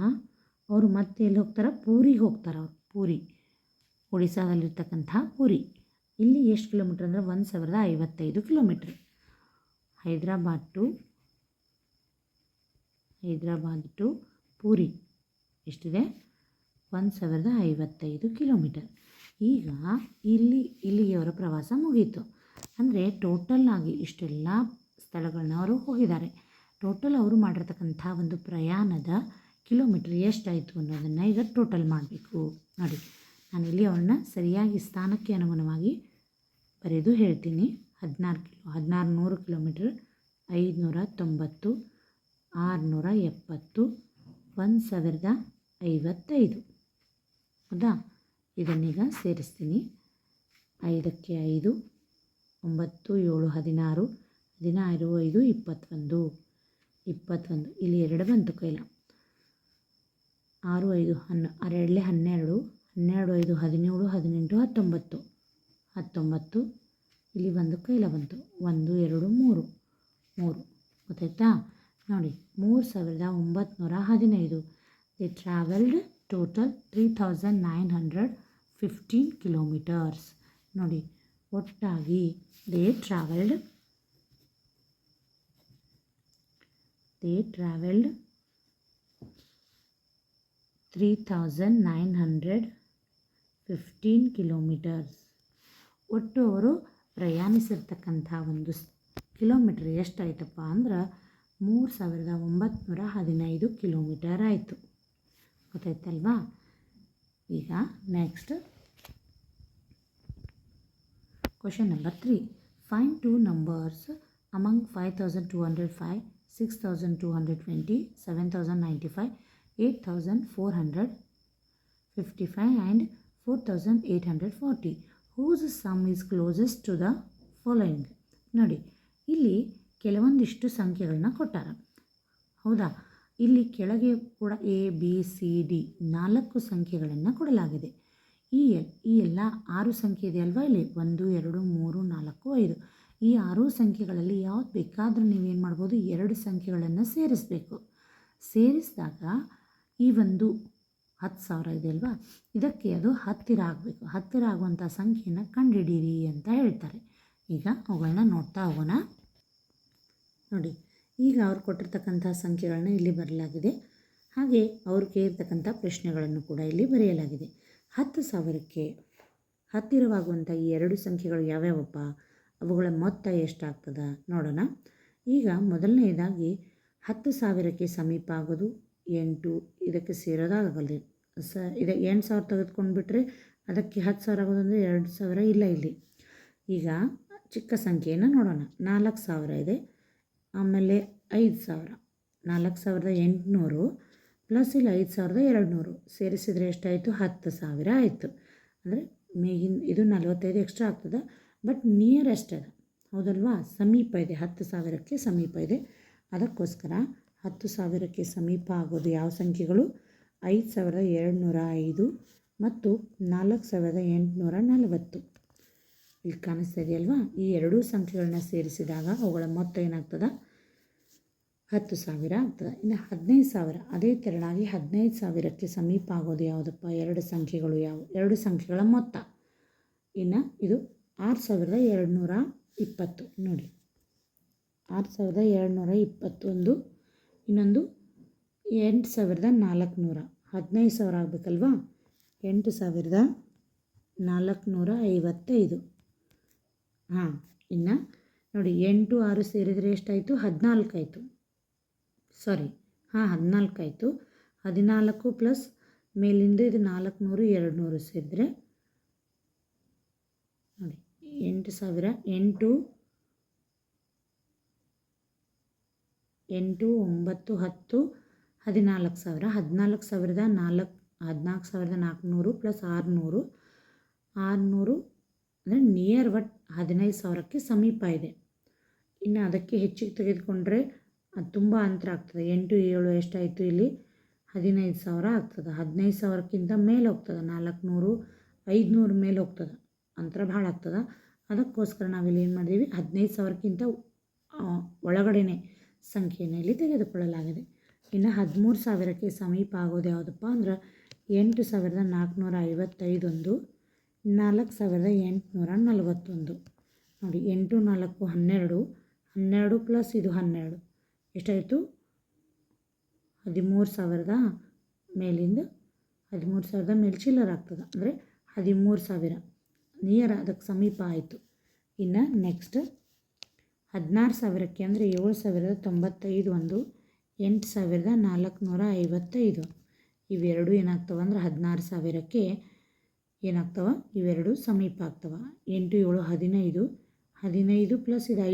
ಅವರು ಮತ್ತೆ ಎಲ್ಲಿ ಹೋಗ್ತಾರೆ? ಪೂರಿಗೆ ಹೋಗ್ತಾರೆ. ಅವರು ಪೂರಿ, ಒಡಿಸ್ಸಾದಲ್ಲಿರ್ತಕ್ಕಂಥ ಪೂರಿ. ಇಲ್ಲಿ ಎಷ್ಟು ಕಿಲೋಮೀಟ್ರ್ ಅಂದರೆ 1055 ಕಿಲೋಮೀಟ್ರ್. ಹೈದ್ರಾಬಾದ್ ಟು ಪೂರಿ ಎಷ್ಟಿದೆ? 1055 ಕಿಲೋಮೀಟರ್. ಈಗ ಇಲ್ಲಿಗೆ ಅವರ ಪ್ರವಾಸ ಮುಗೀತು. ಅಂದರೆ ಟೋಟಲ್ಲಾಗಿ ಇಷ್ಟೆಲ್ಲ ಸ್ಥಳಗಳನ್ನ ಅವರು ಹೋಗಿದ್ದಾರೆ. ಟೋಟಲ್ ಅವರು ಮಾಡಿರ್ತಕ್ಕಂಥ ಒಂದು ಪ್ರಯಾಣದ ಕಿಲೋಮೀಟ್ರ್ ಎಷ್ಟಾಯಿತು ಅನ್ನೋದನ್ನು ಈಗ ಟೋಟಲ್ ಮಾಡಬೇಕು. ನೋಡಿ, ನಾನಿಲ್ಲಿ ಅವ್ರನ್ನ ಸರಿಯಾಗಿ ಸ್ಥಾನಕ್ಕೆ ಅನುಗುಣವಾಗಿ ಬರೆದು ಹೇಳ್ತೀನಿ. 1600 ಕಿಲೋಮೀಟ್ರ್, 590, 670, 1055. ಹೌದಾ? ಇದನ್ನೀಗ ಸೇರಿಸ್ತೀನಿ. 5ಕ್ಕೆ 5, 9, 7, 16, 16, 5, 21. ಇಲ್ಲಿ 2 ಬಂತು ಕೈಲ. 6, 5, 2 12, 12, 5, 17, 18, 19. ಇಲ್ಲಿ 1 ಕೈಲ ಬಂತು. 1, 2, 3 ಗೊತ್ತಾಯ್ತಾ? ನೋಡಿ, 3915. They travelled total 3915 kilometres. ನೋಡಿ, ಒಟ್ಟಾಗಿ ದೇ ಟ್ರಾವೆಲ್ಡ್ 3915 ಕಿಲೋಮೀಟರ್ಸ್. ಒಟ್ಟು ಅವರು ಪ್ರಯಾಣಿಸಿರ್ತಕ್ಕಂಥ ಒಂದು ಕಿಲೋಮೀಟ್ರ್ ಎಷ್ಟಾಯ್ತಪ್ಪ ಅಂದ್ರೆ 3915 ಕಿಲೋಮೀಟರ್ ಆಯಿತು. ಗೊತ್ತಾಯ್ತಲ್ವಾ? ಈಗ next question number 3. Find 2 numbers among 5205, 6220, 7095, 8455 and 4840. Whose sum is closest to the following? ನೋಡಿ, ಇಲ್ಲಿ ಕೆಲವೊಂದಿಷ್ಟು ಸಂಖ್ಯೆಗಳನ್ನ ಕೊಟ್ಟಾರ. ಹೌದಾ? ಇಲ್ಲಿ ಕೆಳಗೆ ಕೂಡ ABCD 4 ಸಂಖ್ಯೆಗಳನ್ನು ಕೊಡಲಾಗಿದೆ. ಈ ಎಲ್ಲ 6 ಸಂಖ್ಯೆ ಇದೆಯಲ್ವಾ ಇಲ್ಲಿ? 1, 2, 3, 4, 5. ಈ 6 ಸಂಖ್ಯೆಗಳಲ್ಲಿ ಯಾವ್ದು ಬೇಕಾದರೂ ನೀವೇನು ಮಾಡ್ಬೋದು? 2 ಸಂಖ್ಯೆಗಳನ್ನು ಸೇರಿಸಬೇಕು. ಸೇರಿಸಿದಾಗ ಈ ಒಂದು 10,000 ಇದೆಯಲ್ವಾ, ಇದಕ್ಕೆ ಅದು ಹತ್ತಿರ ಆಗಬೇಕು. ಹತ್ತಿರ ಆಗುವಂಥ ಸಂಖ್ಯೆಯನ್ನು ಕಂಡುಹಿಡೀರಿ ಅಂತ ಹೇಳ್ತಾರೆ. ಈಗ ಅವುಗಳನ್ನ ನೋಡ್ತಾ ಹೋಗೋಣ. ನೋಡಿ, ಈಗ ಅವ್ರು ಕೊಟ್ಟಿರ್ತಕ್ಕಂಥ ಸಂಖ್ಯೆಗಳನ್ನ ಇಲ್ಲಿ ಬರೆಯಲಾಗಿದೆ. ಹಾಗೆ ಅವ್ರು ಕೇಳಿರ್ತಕ್ಕಂಥ ಪ್ರಶ್ನೆಗಳನ್ನು ಕೂಡ ಇಲ್ಲಿ ಬರೆಯಲಾಗಿದೆ. 10,000ಕ್ಕೆ ಹತ್ತಿರವಾಗುವಂಥ ಈ 2 ಸಂಖ್ಯೆಗಳು ಯಾವ್ಯಾವಪ್ಪ? ಅವುಗಳ ಮೊತ್ತ ಎಷ್ಟಾಗ್ತದೆ ನೋಡೋಣ. ಈಗ ಮೊದಲನೆಯದಾಗಿ 10,000ಕ್ಕೆ ಸಮೀಪ ಆಗೋದು 8. ಇದಕ್ಕೆ ಸೇರೋದಾಗಲ್ಲ. ಇದು 8,000 ತೆಗೆದುಕೊಂಡು ಬಿಟ್ಟರೆ ಅದಕ್ಕೆ 10,000 ಆಗೋದಂದರೆ 2,000 ಇಲ್ಲ ಇಲ್ಲಿ. ಈಗ ಚಿಕ್ಕ ಸಂಖ್ಯೆಯನ್ನು ನೋಡೋಣ. 4,000 ಇದೆ. ಆಮೇಲೆ 5,000, 4,800 ಪ್ಲಸ್ ಇಲ್ಲಿ 5,200 ಸೇರಿಸಿದರೆ ಎಷ್ಟಾಯಿತು? 10,000 ಆಯಿತು. ಅಂದರೆ ಮೇಗಿನ ಇದು 45 ಎಕ್ಸ್ಟ್ರಾ ಆಗ್ತದೆ, ಬಟ್ ನಿಯರೆಸ್ಟ್ ಅದ. ಹೌದಲ್ವಾ? ಸಮೀಪ ಇದೆ. 10,000ಕ್ಕೆ ಸಮೀಪ ಇದೆ. ಅದಕ್ಕೋಸ್ಕರ 10,000ಕ್ಕೆ ಸಮೀಪ ಆಗೋದು ಯಾವ ಸಂಖ್ಯೆಗಳು? 5,205 ಮತ್ತು 4,840. ಇಲ್ಲಿ ಕಾಣಿಸ್ತಾ ಇದೆಯಲ್ವಾ? ಈ 2 ಸಂಖ್ಯೆಗಳನ್ನ ಸೇರಿಸಿದಾಗ ಅವುಗಳ ಮೊತ್ತ ಏನಾಗ್ತದೆ? 10,000 ಆಗ್ತದೆ. ಇನ್ನು 15,000 ಅದೇ ತೆರನಾಗಿ 15,000ಕ್ಕೆ ಸಮೀಪ ಆಗೋದು ಯಾವುದಪ್ಪ? 2 ಸಂಖ್ಯೆಗಳು ಯಾವುವು? 2 ಸಂಖ್ಯೆಗಳ ಮೊತ್ತ. ಇನ್ನು ಇದು 6,220. ನೋಡಿ, 6,220 ಒಂದು, ಇನ್ನೊಂದು 8,400. 15,000 ಆಗಬೇಕಲ್ವಾ? 8,400 455. ಹಾಂ, ಇನ್ನು ನೋಡಿ 8 6 ಸೇರಿದರೆ ಎಷ್ಟಾಯಿತು? 14 ಆಯಿತು. ಸಾರಿ, 14 ಆಯಿತು. 14 ಪ್ಲಸ್ ಮೇಲಿಂದ ಇದು 400 200 ಸೇರಿದರೆ ನೋಡಿ 8,000. 8 9 10 14,000. 14,400 ಪ್ಲಸ್ 600 ಅಂದರೆ ನಿಯರ್ ಬಟ್ 15,000ಕ್ಕೆ ಸಮೀಪ ಇದೆ. ಇನ್ನು ಅದಕ್ಕೆ ಹೆಚ್ಚಿಗೆ ತೆಗೆದುಕೊಂಡ್ರೆ ಅದು ತುಂಬ ಅಂತರ ಆಗ್ತದೆ. 8 7 ಎಷ್ಟಾಯಿತು? ಇಲ್ಲಿ 15,000 ಆಗ್ತದೆ. 15,000ಕ್ಕಿಂತ ಮೇಲೆ ಹೋಗ್ತದೆ. 400 500 ಮೇಲೆ ಹೋಗ್ತದೆ. ಅಂತರ ಭಾಳ ಆಗ್ತದೆ. ಅದಕ್ಕೋಸ್ಕರ ನಾವಿಲ್ಲಿ ಏನು ಮಾಡಿದ್ದೀವಿ? 15,000ಕ್ಕಿಂತ ಒಳಗಡೆನೆ ಸಂಖ್ಯೆಯನ್ನು ಇಲ್ಲಿ ತೆಗೆದುಕೊಳ್ಳಲಾಗಿದೆ. ಇನ್ನು 13,000ಕ್ಕೆ ಸಮೀಪ ಆಗೋದು ಯಾವುದಪ್ಪ ಅಂದ್ರೆ 8,455 ಒಂದು, 4,841. ನೋಡಿ 8 4 12, 12 ಪ್ಲಸ್ ಇದು 12 ಎಷ್ಟಾಯಿತು? 13,000 ಮೇಲಿಂದ 13,000 ಮೇಲೆ ಚಿಲ್ಲರ್ ಆಗ್ತದೆ. ಅಂದರೆ 13,000 ನಿಯರ್ ಅದಕ್ಕೆ ಸಮೀಪ ಆಯಿತು. ಇನ್ನು ನೆಕ್ಸ್ಟ್ 16,000ಕ್ಕೆ ಅಂದರೆ 7,095 ಒಂದು, 8,455. ಇವೆರಡು ಏನಾಗ್ತವೆ ಅಂದ್ರೆ 16,000ಕ್ಕೆ ಏನಾಗ್ತವೆ? ಇವೆರಡು ಸಮೀಪ ಆಗ್ತವೆ. 8 7 15, 15 ಪ್ಲಸ್ ಇದು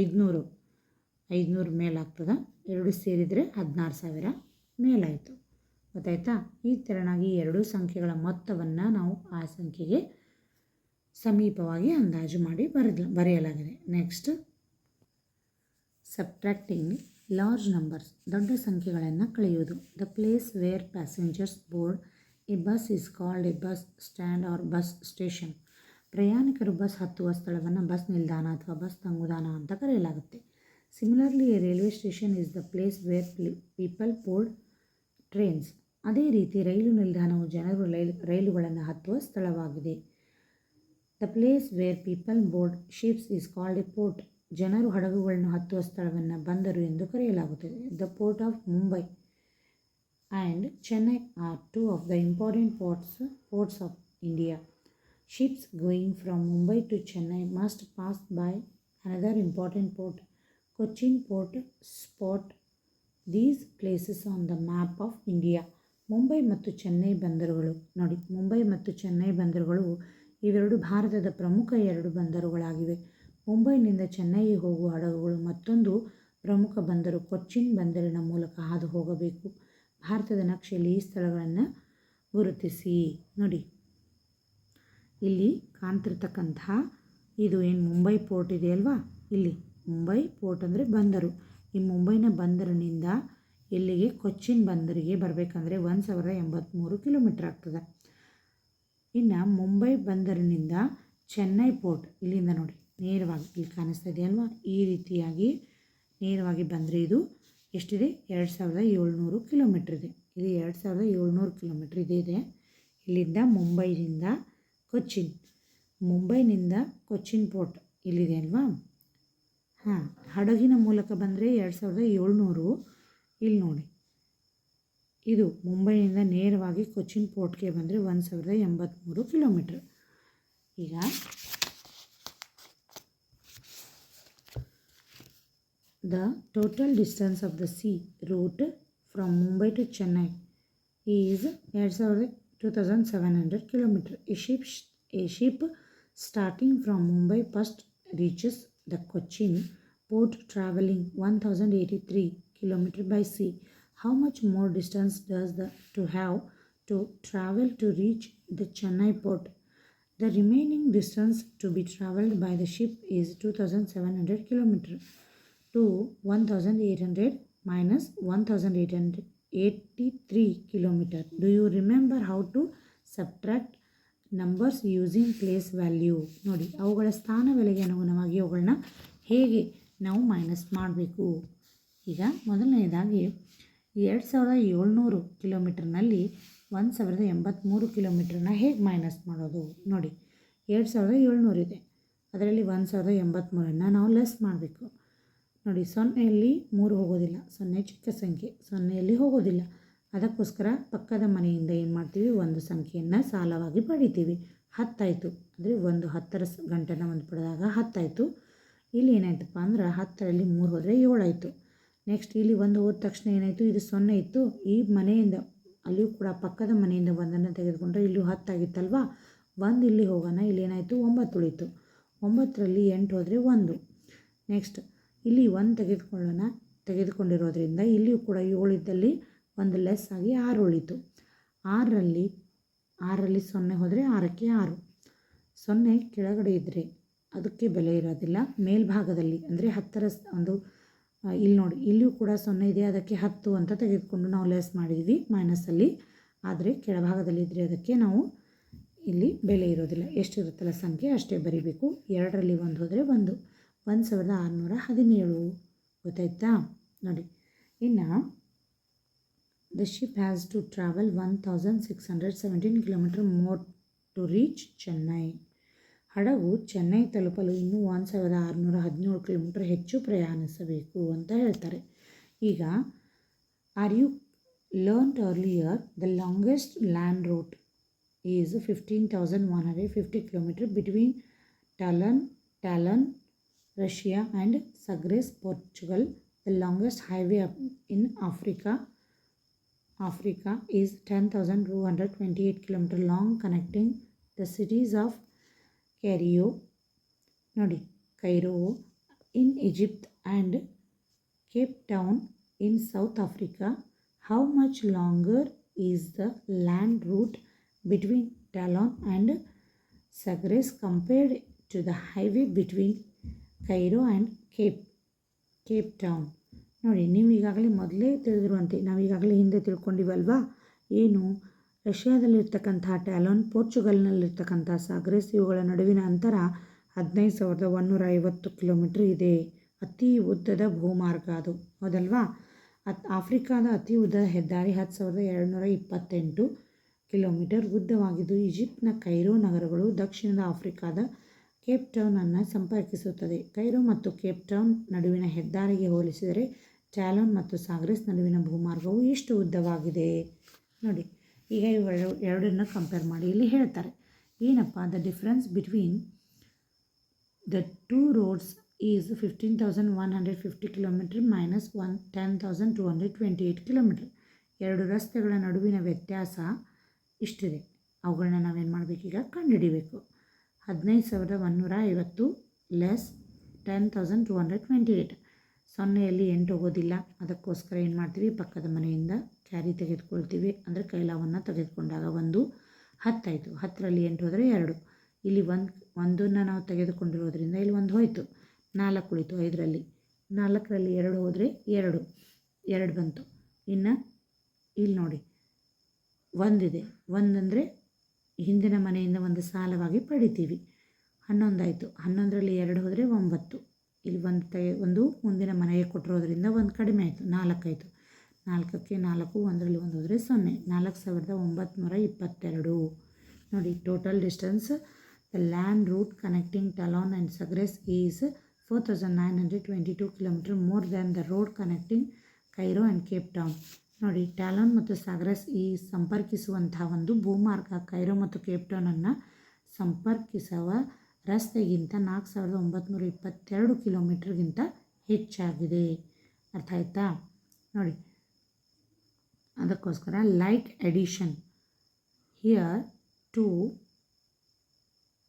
500 ಮೇಲಾಗ್ತದೆ. ಎರಡು ಸೇರಿದರೆ 16,000 ಮೇಲಾಯಿತು. ಗೊತ್ತಾಯ್ತಾ? ಈ ತೆರನಾಗಿ ಎರಡೂ ಸಂಖ್ಯೆಗಳ ಮೊತ್ತವನ್ನು ನಾವು ಆ ಸಂಖ್ಯೆಗೆ ಸಮೀಪವಾಗಿ ಅಂದಾಜು ಮಾಡಿ ಬರೆಯಲಾಗಿದೆ. ನೆಕ್ಸ್ಟ್, ಸಬ್ಟ್ರಾಕ್ಟಿಂಗ್ ಲಾರ್ಜ್ ನಂಬರ್ಸ್, ದೊಡ್ಡ ಸಂಖ್ಯೆಗಳನ್ನು ಕಳೆಯುವುದು. The place where passengers board a bus is called a bus stand or bus station. ಪ್ರಯಾಣಿಕರು ಬಸ್ ಹತ್ತುವ ಸ್ಥಳವನ್ನು ಬಸ್ ನಿಲ್ದಾಣ ಅಥವಾ ಬಸ್ ತಂಗುದಾಣ ಅಂತ ಕರೆಯಲಾಗುತ್ತೆ. Similarly a railway station is the place where people board trains. ಅದೇ ರೀತಿ ರೈಲು ನಿಲ್ದಾಣವು ಜನರು ರೈಲುಗಳನ್ನು ಹತ್ತುವ ಸ್ಥಳವಾಗಿದೆ. The place where people board ships is called a port. ಜನರು ಹಡಗುಗಳನ್ನು ಹತ್ತುವ ಸ್ಥಳವನ್ನು ಬಂದರು ಎಂದು ಕರೆಯಲಾಗುತ್ತದೆ. The port of Mumbai and Chennai are two of the important ports of India. Ships going from Mumbai to Chennai must pass by another important port, Cochin Port. Spot these places on the map of India. Mumbai ಮತ್ತು ಚೆನ್ನೈ ಬಂದರುಗಳು ನೋಡಿ, ಮುಂಬೈ ಮತ್ತು ಚೆನ್ನೈ ಬಂದರುಗಳು ಇವೆರಡು ಭಾರತದ ಪ್ರಮುಖ ಎರಡು ಬಂದರುಗಳಾಗಿವೆ. ಮುಂಬೈನಿಂದ ಚೆನ್ನೈಗೆ ಹೋಗುವ ಹಡಗುಗಳು ಮತ್ತೊಂದು ಪ್ರಮುಖ ಬಂದರು ಕೊಚ್ಚಿನ್ ಬಂದರಿನ ಮೂಲಕ ಹಾದು ಹೋಗಬೇಕು. ಭಾರತದ ನಕ್ಷೆಯಲ್ಲಿ ಈ ಸ್ಥಳಗಳನ್ನು ಗುರುತಿಸಿ. ನೋಡಿ, ಇಲ್ಲಿ ಕಾಣ್ತಿರ್ತಕ್ಕಂತಹ ಇದು ಏನು ಮುಂಬೈ ಪೋರ್ಟ್ ಇದೆ ಅಲ್ವಾ, ಇಲ್ಲಿ ಮುಂಬೈ ಪೋರ್ಟ್ ಅಂದರೆ ಬಂದರು. ಈ ಮುಂಬೈನ ಬಂದರಿನಿಂದ ಇಲ್ಲಿಗೆ ಕೊಚ್ಚಿನ್ ಬಂದರಿಗೆ ಬರಬೇಕಂದ್ರೆ 1,083 ಕಿಲೋಮೀಟ್ರ್ ಆಗ್ತದೆ. ಇನ್ನು ಮುಂಬೈ ಬಂದರಿನಿಂದ ಚೆನ್ನೈ ಪೋರ್ಟ್ ಇಲ್ಲಿಂದ ನೋಡಿ ನೇರವಾಗಿ ಇಲ್ಲಿ ಕಾಣಿಸ್ತಾ ಇದೆ ಅಲ್ವಾ, ಈ ರೀತಿಯಾಗಿ ನೇರವಾಗಿ ಬಂದರೆ ಇದು ಎಷ್ಟಿದೆ? 2,700 ಕಿಲೋಮೀಟ್ರ್ ಇದೆ. ಇದು 2,700 ಕಿಲೋಮೀಟ್ರ್ ಇದೆ. ಇಲ್ಲಿಂದ ಮುಂಬೈನಿಂದ ಕೊಚ್ಚಿನ್, ಮುಂಬೈನಿಂದ ಕೊಚ್ಚಿನ್ ಪೋರ್ಟ್ ಇಲ್ಲಿದೆ ಅಲ್ವಾ. ಹಡಗಿನ ಮೂಲಕ ಬಂದರೆ 2,700. ಇಲ್ಲಿ ನೋಡಿ, ಇದು ಮುಂಬೈನಿಂದ ನೇರವಾಗಿ ಕೊಚ್ಚಿನ್ ಪೋರ್ಟ್ಗೆ ಬಂದರೆ 1,083 ಕಿಲೋಮೀಟ್ರ್. ಈಗ the total distance of the sea route from Mumbai to Chennai is 2,700 kilometers. A ship starting from Mumbai first reaches the Cochin port traveling 1,083 kilometers by sea. How much more distance does to have to travel to reach the Chennai port? The remaining distance to be traveled by the ship is 2,700 kilometers. To 1,800 minus 1,883 kilometers. Do you remember how to subtract numbers using place value? ನೋಡಿ, ಅವುಗಳ ಸ್ಥಾನ ಬೆಲೆಗೆ ಅನುಗುಣವಾಗಿ ಅವುಗಳನ್ನ ಹೇಗೆ ನಾವು minus ಮಾಡಬೇಕು. ಈಗ ಮೊದಲನೇದಾಗಿ 2,700 ಕಿಲೋಮೀಟ್ರ್ನಲ್ಲಿ 1,083 ಕಿಲೋಮೀಟ್ರನ್ನ ಹೇಗೆ ಮೈನಸ್ ಮಾಡೋದು ನೋಡಿ. 2,700 ಇದೆ, ಅದರಲ್ಲಿ 1,083 ನಾವು ಲೆಸ್ ಮಾಡಬೇಕು. ನೋಡಿ, 0ಯಲ್ಲಿ 3 ಹೋಗೋದಿಲ್ಲ, 0 ಚಿಕ್ಕ ಸಂಖ್ಯೆ, 0ಯಲ್ಲಿ ಹೋಗೋದಿಲ್ಲ. ಅದಕ್ಕೋಸ್ಕರ ಪಕ್ಕದ ಮನೆಯಿಂದ ಏನು ಮಾಡ್ತೀವಿ, ಒಂದು ಸಂಖ್ಯೆಯನ್ನು ಸಾಲವಾಗಿ ಪಡಿತೀವಿ. 10 ಅಂದರೆ ಒಂದು 10ರ ಗಂಟೆನ ಒಂದು ಪಡೆದಾಗ 10 ಇಲ್ಲಿ ಏನಾಯ್ತಪ್ಪ ಅಂದ್ರೆ 10ರಲ್ಲಿ 3 ಹೋದರೆ 7 ಆಯಿತು. ನೆಕ್ಸ್ಟ್ ಇಲ್ಲಿ ಒಂದು ಹೋದ ತಕ್ಷಣ ಏನಾಯಿತು, ಇದು 0 ಇತ್ತು. ಈ ಮನೆಯಿಂದ ಅಲ್ಲಿಯೂ ಕೂಡ ಪಕ್ಕದ ಮನೆಯಿಂದ ಒಂದನ್ನು ತೆಗೆದುಕೊಂಡ್ರೆ ಇಲ್ಲಿಯೂ 10 ಆಗಿತ್ತಲ್ವ. ಒಂದು ಇಲ್ಲಿ ಹೋಗೋಣ, ಇಲ್ಲಿ ಏನಾಯಿತು 9 ಉಳಿತು. 9ರಲ್ಲಿ 8 ಹೋದರೆ 1. ನೆಕ್ಸ್ಟ್ ಇಲ್ಲಿ 1 ತೆಗೆದುಕೊಂಡಿರೋದ್ರಿಂದ ಇಲ್ಲಿಯೂ ಕೂಡ 7 ಇದ್ದಲ್ಲಿ ಒಂದು ಲೆಸ್ ಆಗಿ 6 ಉಳಿತು. 6ರಲ್ಲಿ 0 ಹೋದರೆ 6ಕ್ಕೆ 6. 0 ಕೆಳಗಡೆ ಇದ್ದರೆ ಅದಕ್ಕೆ ಬೆಲೆ ಇರೋದಿಲ್ಲ. ಮೇಲ್ಭಾಗದಲ್ಲಿ ಅಂದರೆ 10ರ ಒಂದು ಇಲ್ಲಿ ನೋಡಿ, ಇಲ್ಲಿಯೂ ಕೂಡ 0 ಇದೆ, ಅದಕ್ಕೆ 10 ಅಂತ ತೆಗೆದುಕೊಂಡು ನಾವು ಲೆಸ್ ಮಾಡಿದ್ವಿ ಮೈನಸಲ್ಲಿ. ಆದರೆ ಕೆಳಭಾಗದಲ್ಲಿದ್ದರೆ ಅದಕ್ಕೆ ನಾವು ಇಲ್ಲಿ ಬೆಲೆ ಇರೋದಿಲ್ಲ. ಎಷ್ಟಿರುತ್ತಲ್ಲ ಸಂಖ್ಯೆ ಅಷ್ಟೇ ಬರಿಬೇಕು. 2ರಲ್ಲಿ 1 ಹೋದರೆ 1. 1617 ಗೊತ್ತಾಯ್ತಾ ನೋಡಿ. ಇನ್ನು the ship has to travel 1617 kilometre more to reach Chennai. ಹಡಗು ಚೆನ್ನೈ ತಲುಪಲು ಇನ್ನೂ 1617 ಕಿಲೋಮೀಟರ್ ಹೆಚ್ಚು ಪ್ರಯಾಣಿಸಬೇಕು ಅಂತ ಹೇಳ್ತಾರೆ. ಈಗ are you learned earlier the longest land route is 15,150 kilometre between Tallinn Russia and Sagres Portugal. The longest highway in Africa is 10,228 kilometre long connecting the cities of Cairo in Egypt and Cape Town in South Africa. How much longer is the land route between Tallinn and Sagres compared to the highway between Cairo and Cape Town. ನೋಡಿ, ನೀವು ಈಗಾಗಲೇ ಮೊದಲೇ ತಿಳಿದಿರುವಂತೆ ನಾವು ಈಗಾಗಲೇ ಹಿಂದೆ ತಿಳ್ಕೊಂಡಿವಲ್ವಾ, ಏನು ರಷ್ಯಾದಲ್ಲಿರ್ತಕ್ಕಂಥ ಟಾಲನ್, ಪೋರ್ಚುಗಲ್ನಲ್ಲಿರ್ತಕ್ಕಂಥ ಸಾಗ್ರೆಸ್, ಇವುಗಳ ನಡುವಿನ ಅಂತರ 15,150 ಕಿಲೋಮೀಟರ್ ಇದೆ. ಅತಿ ಉದ್ದದ ಭೂಮಾರ್ಗ ಅದು, ಹೌದಲ್ವಾ. ಆಫ್ರಿಕಾದ ಅತಿ ಉದ್ದದ ಹೆದ್ದಾರಿ 10,228 ಕಿಲೋಮೀಟರ್ ಉದ್ದವಾಗಿದ್ದು ಈಜಿಪ್ಟ್ನ ಕೈರೋ ನಗರಗಳು ದಕ್ಷಿಣದ ಆಫ್ರಿಕಾದ ಕೇಪ್ ಟೌನನ್ನು ಸಂಪರ್ಕಿಸುತ್ತದೆ. ಕೈರೋ ಮತ್ತು ಕೇಪ್ ಟೌನ್ ನಡುವಿನ ಹೆದ್ದಾರಿಗೆ ಹೋಲಿಸಿದರೆ ಟಾಲನ್ ಮತ್ತು ಸಾಗ್ರೆಸ್ ನಡುವಿನ ಭೂಮಾರ್ಗವು ಎಷ್ಟು ಉದ್ದವಾಗಿದೆ ನೋಡಿ. ಈಗ ಇವುಗಳು ಎರಡನ್ನು ಕಂಪೇರ್ ಮಾಡಿ ಇಲ್ಲಿ ಹೇಳ್ತಾರೆ. ಏನಪ್ಪ, the difference between the two roads is 15,150 kilometre minus 10,228 kilometre. ಎರಡು ರಸ್ತೆಗಳ ನಡುವಿನ ವ್ಯತ್ಯಾಸ ಇಷ್ಟಿದೆ. ಅವುಗಳನ್ನ ನಾವೇನು ಮಾಡಬೇಕೀಗ ಕಂಡುಹಿಡಿಬೇಕು. 15,150 ಲೆಸ್ 10,228. 0ಯಲ್ಲಿ 8 ಹೋಗೋದಿಲ್ಲ, ಅದಕ್ಕೋಸ್ಕರ ಏನು ಮಾಡ್ತೀವಿ, ಪಕ್ಕದ ಮನೆಯಿಂದ ಕ್ಯಾರಿ ತೆಗೆದುಕೊಳ್ತೀವಿ. ಅಂದರೆ ಕೈಲಾವನ್ನು ತೆಗೆದುಕೊಂಡಾಗ 1 10 ಆಯಿತು. 10ರಲ್ಲಿ 8 ಹೋದರೆ 2. ಇಲ್ಲಿ 1ನ್ನು ನಾವು ತೆಗೆದುಕೊಂಡಿರೋದ್ರಿಂದ ಇಲ್ಲಿ 1 ಹೋಯಿತು, 4 ಉಳಿತು. 5ರಲ್ಲಿ 4ರಲ್ಲಿ 2 ಹೋದರೆ 2 ಬಂತು. ಇನ್ನು ಇಲ್ಲಿ ನೋಡಿ 1 ಇದೆ. 1 ಅಂದರೆ ಹಿಂದಿನ ಮನೆಯಿಂದ ಒಂದು ಸಾಲವಾಗಿ ಪಡಿತೀವಿ. 11 ಆಯಿತು. 11ರಲ್ಲಿ 2 ಹೋದರೆ 9. ಇಲ್ಲಿ 1 ಮುಂದಿನ ಮನೆಗೆ ಕೊಟ್ಟಿರೋದ್ರಿಂದ 1 ಕಡಿಮೆ ಆಯಿತು, 4 ಆಯಿತು. 4ಕ್ಕೆ 4, 1ರಲ್ಲಿ 1 ಹೋದರೆ 0. 4,922 ನೋಡಿ. Total distance the land route connecting Tallinn and Sagres is 4,922 kilometre more than the road connecting Cairo and Cape Town. ನೋಡಿ, ಟಾಲನ್ ಮತ್ತು ಸಾಗ್ರೆಸ್ ಈ ಸಂಪರ್ಕಿಸುವಂತಹ ಒಂದು ಭೂಮಾರ್ಗ ಕೈರೋ ಮತ್ತು ಕೇಪ್ ಟೌನನ್ನು ಸಂಪರ್ಕಿಸುವ ರಸ್ತೆಗಿಂತ 4,922 ಕಿಲೋಮೀಟರ್ಗಿಂತ ಹೆಚ್ಚಾಗಿದೆ. ಅರ್ಥ ಆಯ್ತಾ ನೋಡಿ. ಅದಕ್ಕೋಸ್ಕರ like addition here too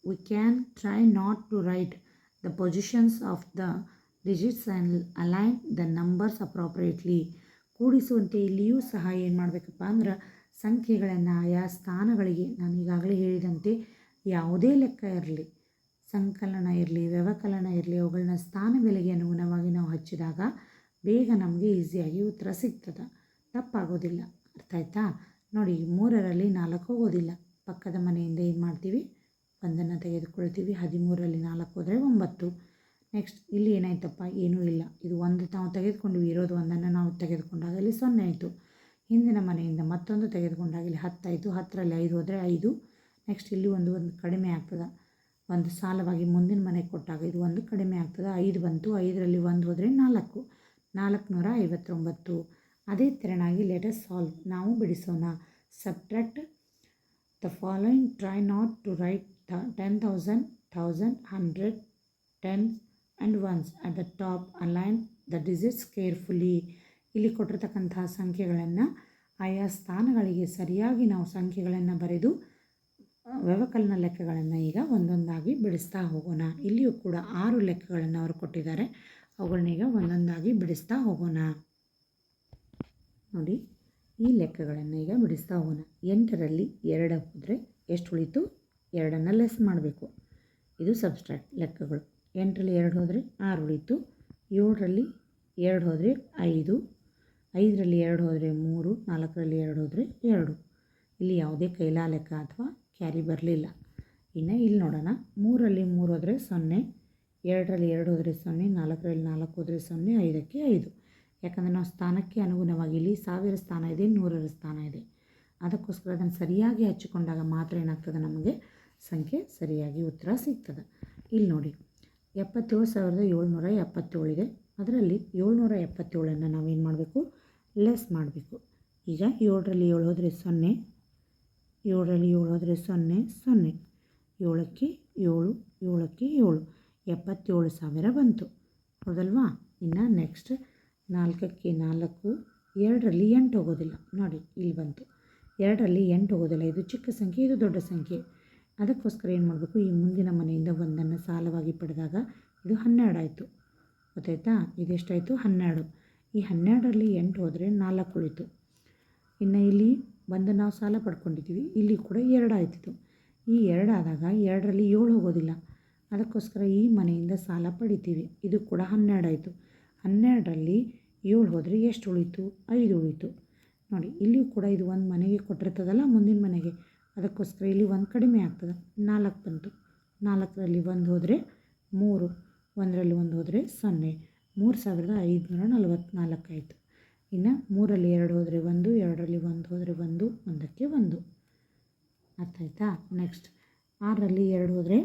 we can try not to write the positions of the digits and align the numbers appropriately. ಕೂಡಿಸುವಂತೆ ಇಲ್ಲಿಯೂ ಸಹ ಏನು ಮಾಡಬೇಕಪ್ಪ ಅಂದ್ರೆ ಸಂಖ್ಯೆಗಳನ್ನು ಆಯಾ ಸ್ಥಾನಗಳಿಗೆ, ನಾನು ಈಗಾಗಲೇ ಹೇಳಿದಂತೆ ಯಾವುದೇ ಲೆಕ್ಕ ಇರಲಿ, ಸಂಕಲನ ಇರಲಿ, ವ್ಯವಕಲನ ಇರಲಿ, ಅವುಗಳನ್ನ ಸ್ಥಾನ ಬೆಲೆಗೆ ಅನುಗುಣವಾಗಿ ನಾವು ಹಚ್ಚಿದಾಗ ಬೇಗ ನಮಗೆ ಈಸಿಯಾಗಿ ಉತ್ತರ ಸಿಗ್ತದೆ, ತಪ್ಪಾಗೋದಿಲ್ಲ. ಅರ್ಥ ಆಯ್ತಾ ನೋಡಿ. 3ರಲ್ಲಿ 4 ಹೋಗೋದಿಲ್ಲ, ಪಕ್ಕದ ಮನೆಯಿಂದ ಏನು ಮಾಡ್ತೀವಿ, 1ನ್ನು ತೆಗೆದುಕೊಳ್ತೀವಿ. 13ರಲ್ಲಿ 4 ಹೋದರೆ 9. ನೆಕ್ಸ್ಟ್ ಇಲ್ಲಿ ಏನಾಯ್ತಪ್ಪ, ಏನೂ ಇಲ್ಲ. ಇದು 1 ನಾವು ತೆಗೆದುಕೊಂಡ್ವಿ, ಇರೋದು 1ನ್ನು ನಾವು ತೆಗೆದುಕೊಂಡಾಗ ಇಲ್ಲಿ 0 ಆಯಿತು. ಹಿಂದಿನ ಮನೆಯಿಂದ ಮತ್ತೊಂದು ತೆಗೆದುಕೊಂಡಾಗ ಇಲ್ಲಿ 10 ಆಯಿತು. 10ರಲ್ಲಿ 5 ಹೋದರೆ 5. ನೆಕ್ಸ್ಟ್ ಇಲ್ಲಿ ಒಂದು ಕಡಿಮೆ ಆಗ್ತದೆ, 1 ಸಾಲವಾಗಿ ಮುಂದಿನ ಮನೆಗೆ ಕೊಟ್ಟಾಗ ಇದು 1 ಕಡಿಮೆ ಆಗ್ತದೆ, 5 ಬಂತು. 5ರಲ್ಲಿ 1 ಹೋದರೆ 4, 459. ಅದೇ ತೆರನಾಗಿ ಲೆಟಸ್ ಸಾಲ್ವ್, ನಾವು ಬಿಡಿಸೋಣ. Subtract the following, try not to write 10,000, 1,000, 100, tens and ones at the top align the digits carefully. ಇಲ್ಲಿ ಕೊಟ್ಟಿರ್ತಕ್ಕಂತಹ ಸಂಖ್ಯೆಗಳನ್ನು ಆಯಾ ಸ್ಥಾನಗಳಿಗೆ ಸರಿಯಾಗಿ ನಾವು ಸಂಖ್ಯೆಗಳನ್ನು ಬರೆದು ವ್ಯವಕಲನ ಲೆಕ್ಕಗಳನ್ನು ಈಗ ಒಂದೊಂದಾಗಿ ಬಿಡಿಸ್ತಾ ಹೋಗೋಣ. ಇಲ್ಲಿಯೂ ಕೂಡ 6 ಲೆಕ್ಕಗಳನ್ನು ಅವರು ಕೊಟ್ಟಿದ್ದಾರೆ. ಅವುಗಳನ್ನೀಗ ಒಂದೊಂದಾಗಿ ಬಿಡಿಸ್ತಾ ಹೋಗೋಣ. ನೋಡಿ, ಈ ಲೆಕ್ಕಗಳನ್ನು ಈಗ ಬಿಡಿಸ್ತಾ ಹೋಗೋಣ. 8ರಲ್ಲಿ 2 ಹೋದರೆ ಎಷ್ಟು ಉಳಿತು? 2ಅನ್ನು ಲೆಸ್ ಮಾಡಬೇಕು. ಇದು ಸಬ್ಸ್ಟ್ರಾಕ್ಟ್ ಲೆಕ್ಕಗಳು. 8ರಲ್ಲಿ 2 ಹೋದರೆ 6 ಉಳಿತು. 7ರಲ್ಲಿ 2 ಹೋದರೆ 5, 5ರಲ್ಲಿ 2 ಹೋದರೆ 3, 4ರಲ್ಲಿ 2 ಹೋದರೆ 2. ಇಲ್ಲಿ ಯಾವುದೇ ಕೈಲಾ ಲೆಕ್ಕ ಅಥವಾ ಕ್ಯಾರಿ ಬರಲಿಲ್ಲ. ಇನ್ನು ಇಲ್ಲಿ ನೋಡೋಣ. 3ರಲ್ಲಿ 3 ಹೋದರೆ 0, 2ರಲ್ಲಿ 2 ಹೋದರೆ 0, 4ರಲ್ಲಿ 4 ಹೋದರೆ 0, 5ಕ್ಕೆ 5. ಯಾಕಂದರೆ ನಾವು ಸ್ಥಾನಕ್ಕೆ ಅನುಗುಣವಾಗಿ ಇಲ್ಲಿ 1000 ಸ್ಥಾನ ಇದೆ, 100ರ ಸ್ಥಾನ ಇದೆ. ಅದಕ್ಕೋಸ್ಕರ ಅದನ್ನು ಸರಿಯಾಗಿ ಹಚ್ಚಿಕೊಂಡಾಗ ಮಾತ್ರ ಏನಾಗ್ತದೆ, ನಮಗೆ ಸಂಖ್ಯೆ ಸರಿಯಾಗಿ ಉತ್ತರ ಸಿಗ್ತದೆ. ಇಲ್ಲಿ ನೋಡಿ, 77,777 ಇದೆ. ಅದರಲ್ಲಿ 777ಅನ್ನು ನಾವೇನು ಮಾಡಬೇಕು? ಲೆಸ್ ಮಾಡಬೇಕು. ಈಗ 7ರಲ್ಲಿ 7 ಹೋದರೆ 0, 7ರಲ್ಲಿ 7 ಹೋದರೆ 0, 0, 7ಕ್ಕೆ 7, 7ಕ್ಕೆ 7, 77,000 ಬಂತು. ಹೌದಲ್ವಾ? ಇನ್ನು ನೆಕ್ಸ್ಟ್ 4ಕ್ಕೆ 4, 2ರಲ್ಲಿ 8 ಹೋಗೋದಿಲ್ಲ. ನೋಡಿ, ಇಲ್ಲಿ ಬಂತು. 2ರಲ್ಲಿ 8 ಹೋಗೋದಿಲ್ಲ. ಇದು ಚಿಕ್ಕ ಸಂಖ್ಯೆ, ಇದು ದೊಡ್ಡ ಸಂಖ್ಯೆ. ಅದಕ್ಕೋಸ್ಕರ ಏನು ಮಾಡಬೇಕು? ಈ ಮುಂದಿನ ಮನೆಯಿಂದ 1ಅನ್ನು ಸಾಲವಾಗಿ ಪಡೆದಾಗ ಇದು 12 ಆಯಿತು. ಗೊತ್ತಾಯ್ತಾ? ಇದೆಷ್ಟಾಯಿತು? 12. ಈ 12ರಲ್ಲಿ 8 ಹೋದರೆ 4 ಉಳಿತು. ಇನ್ನು ಇಲ್ಲಿ 1 ನಾವು ಸಾಲ ಪಡ್ಕೊಂಡಿದ್ದೀವಿ. ಇಲ್ಲಿ ಕೂಡ 2 ಆಯ್ತಿತ್ತು. ಈ 2 ಆದಾಗ 2ರಲ್ಲಿ 7 ಹೋಗೋದಿಲ್ಲ. ಅದಕ್ಕೋಸ್ಕರ ಈ ಮನೆಯಿಂದ ಸಾಲ ಪಡಿತೀವಿ. ಇದು ಕೂಡ 12 ಆಯಿತು. 12ರಲ್ಲಿ 7 ಹೋದರೆ ಎಷ್ಟು ಉಳಿತು? 5 ಉಳಿತು. ನೋಡಿ, ಇಲ್ಲಿಯೂ ಕೂಡ ಇದು ಒಂದು ಮನೆಗೆ ಕೊಟ್ಟಿರ್ತದಲ್ಲ, ಮುಂದಿನ ಮನೆಗೆ. ಅದಕ್ಕೋಸ್ಕರ ಇಲ್ಲಿ 1 ಕಡಿಮೆ ಆಗ್ತದೆ. 4 ಬಂತು. 4ರಲ್ಲಿ 1 ಹೋದರೆ 3, 1ರಲ್ಲಿ 1 ಹೋದರೆ 0, 3,544 ಆಯಿತು. ಇನ್ನು 3ರಲ್ಲಿ 2 ಹೋದರೆ 1, 2ರಲ್ಲಿ 1 ಹೋದರೆ 1, 1ಕ್ಕೆ 1. ಅರ್ಥ ಆಯ್ತಾ? ನೆಕ್ಸ್ಟ್ 6ರಲ್ಲಿ 2 ಹೋದರೆ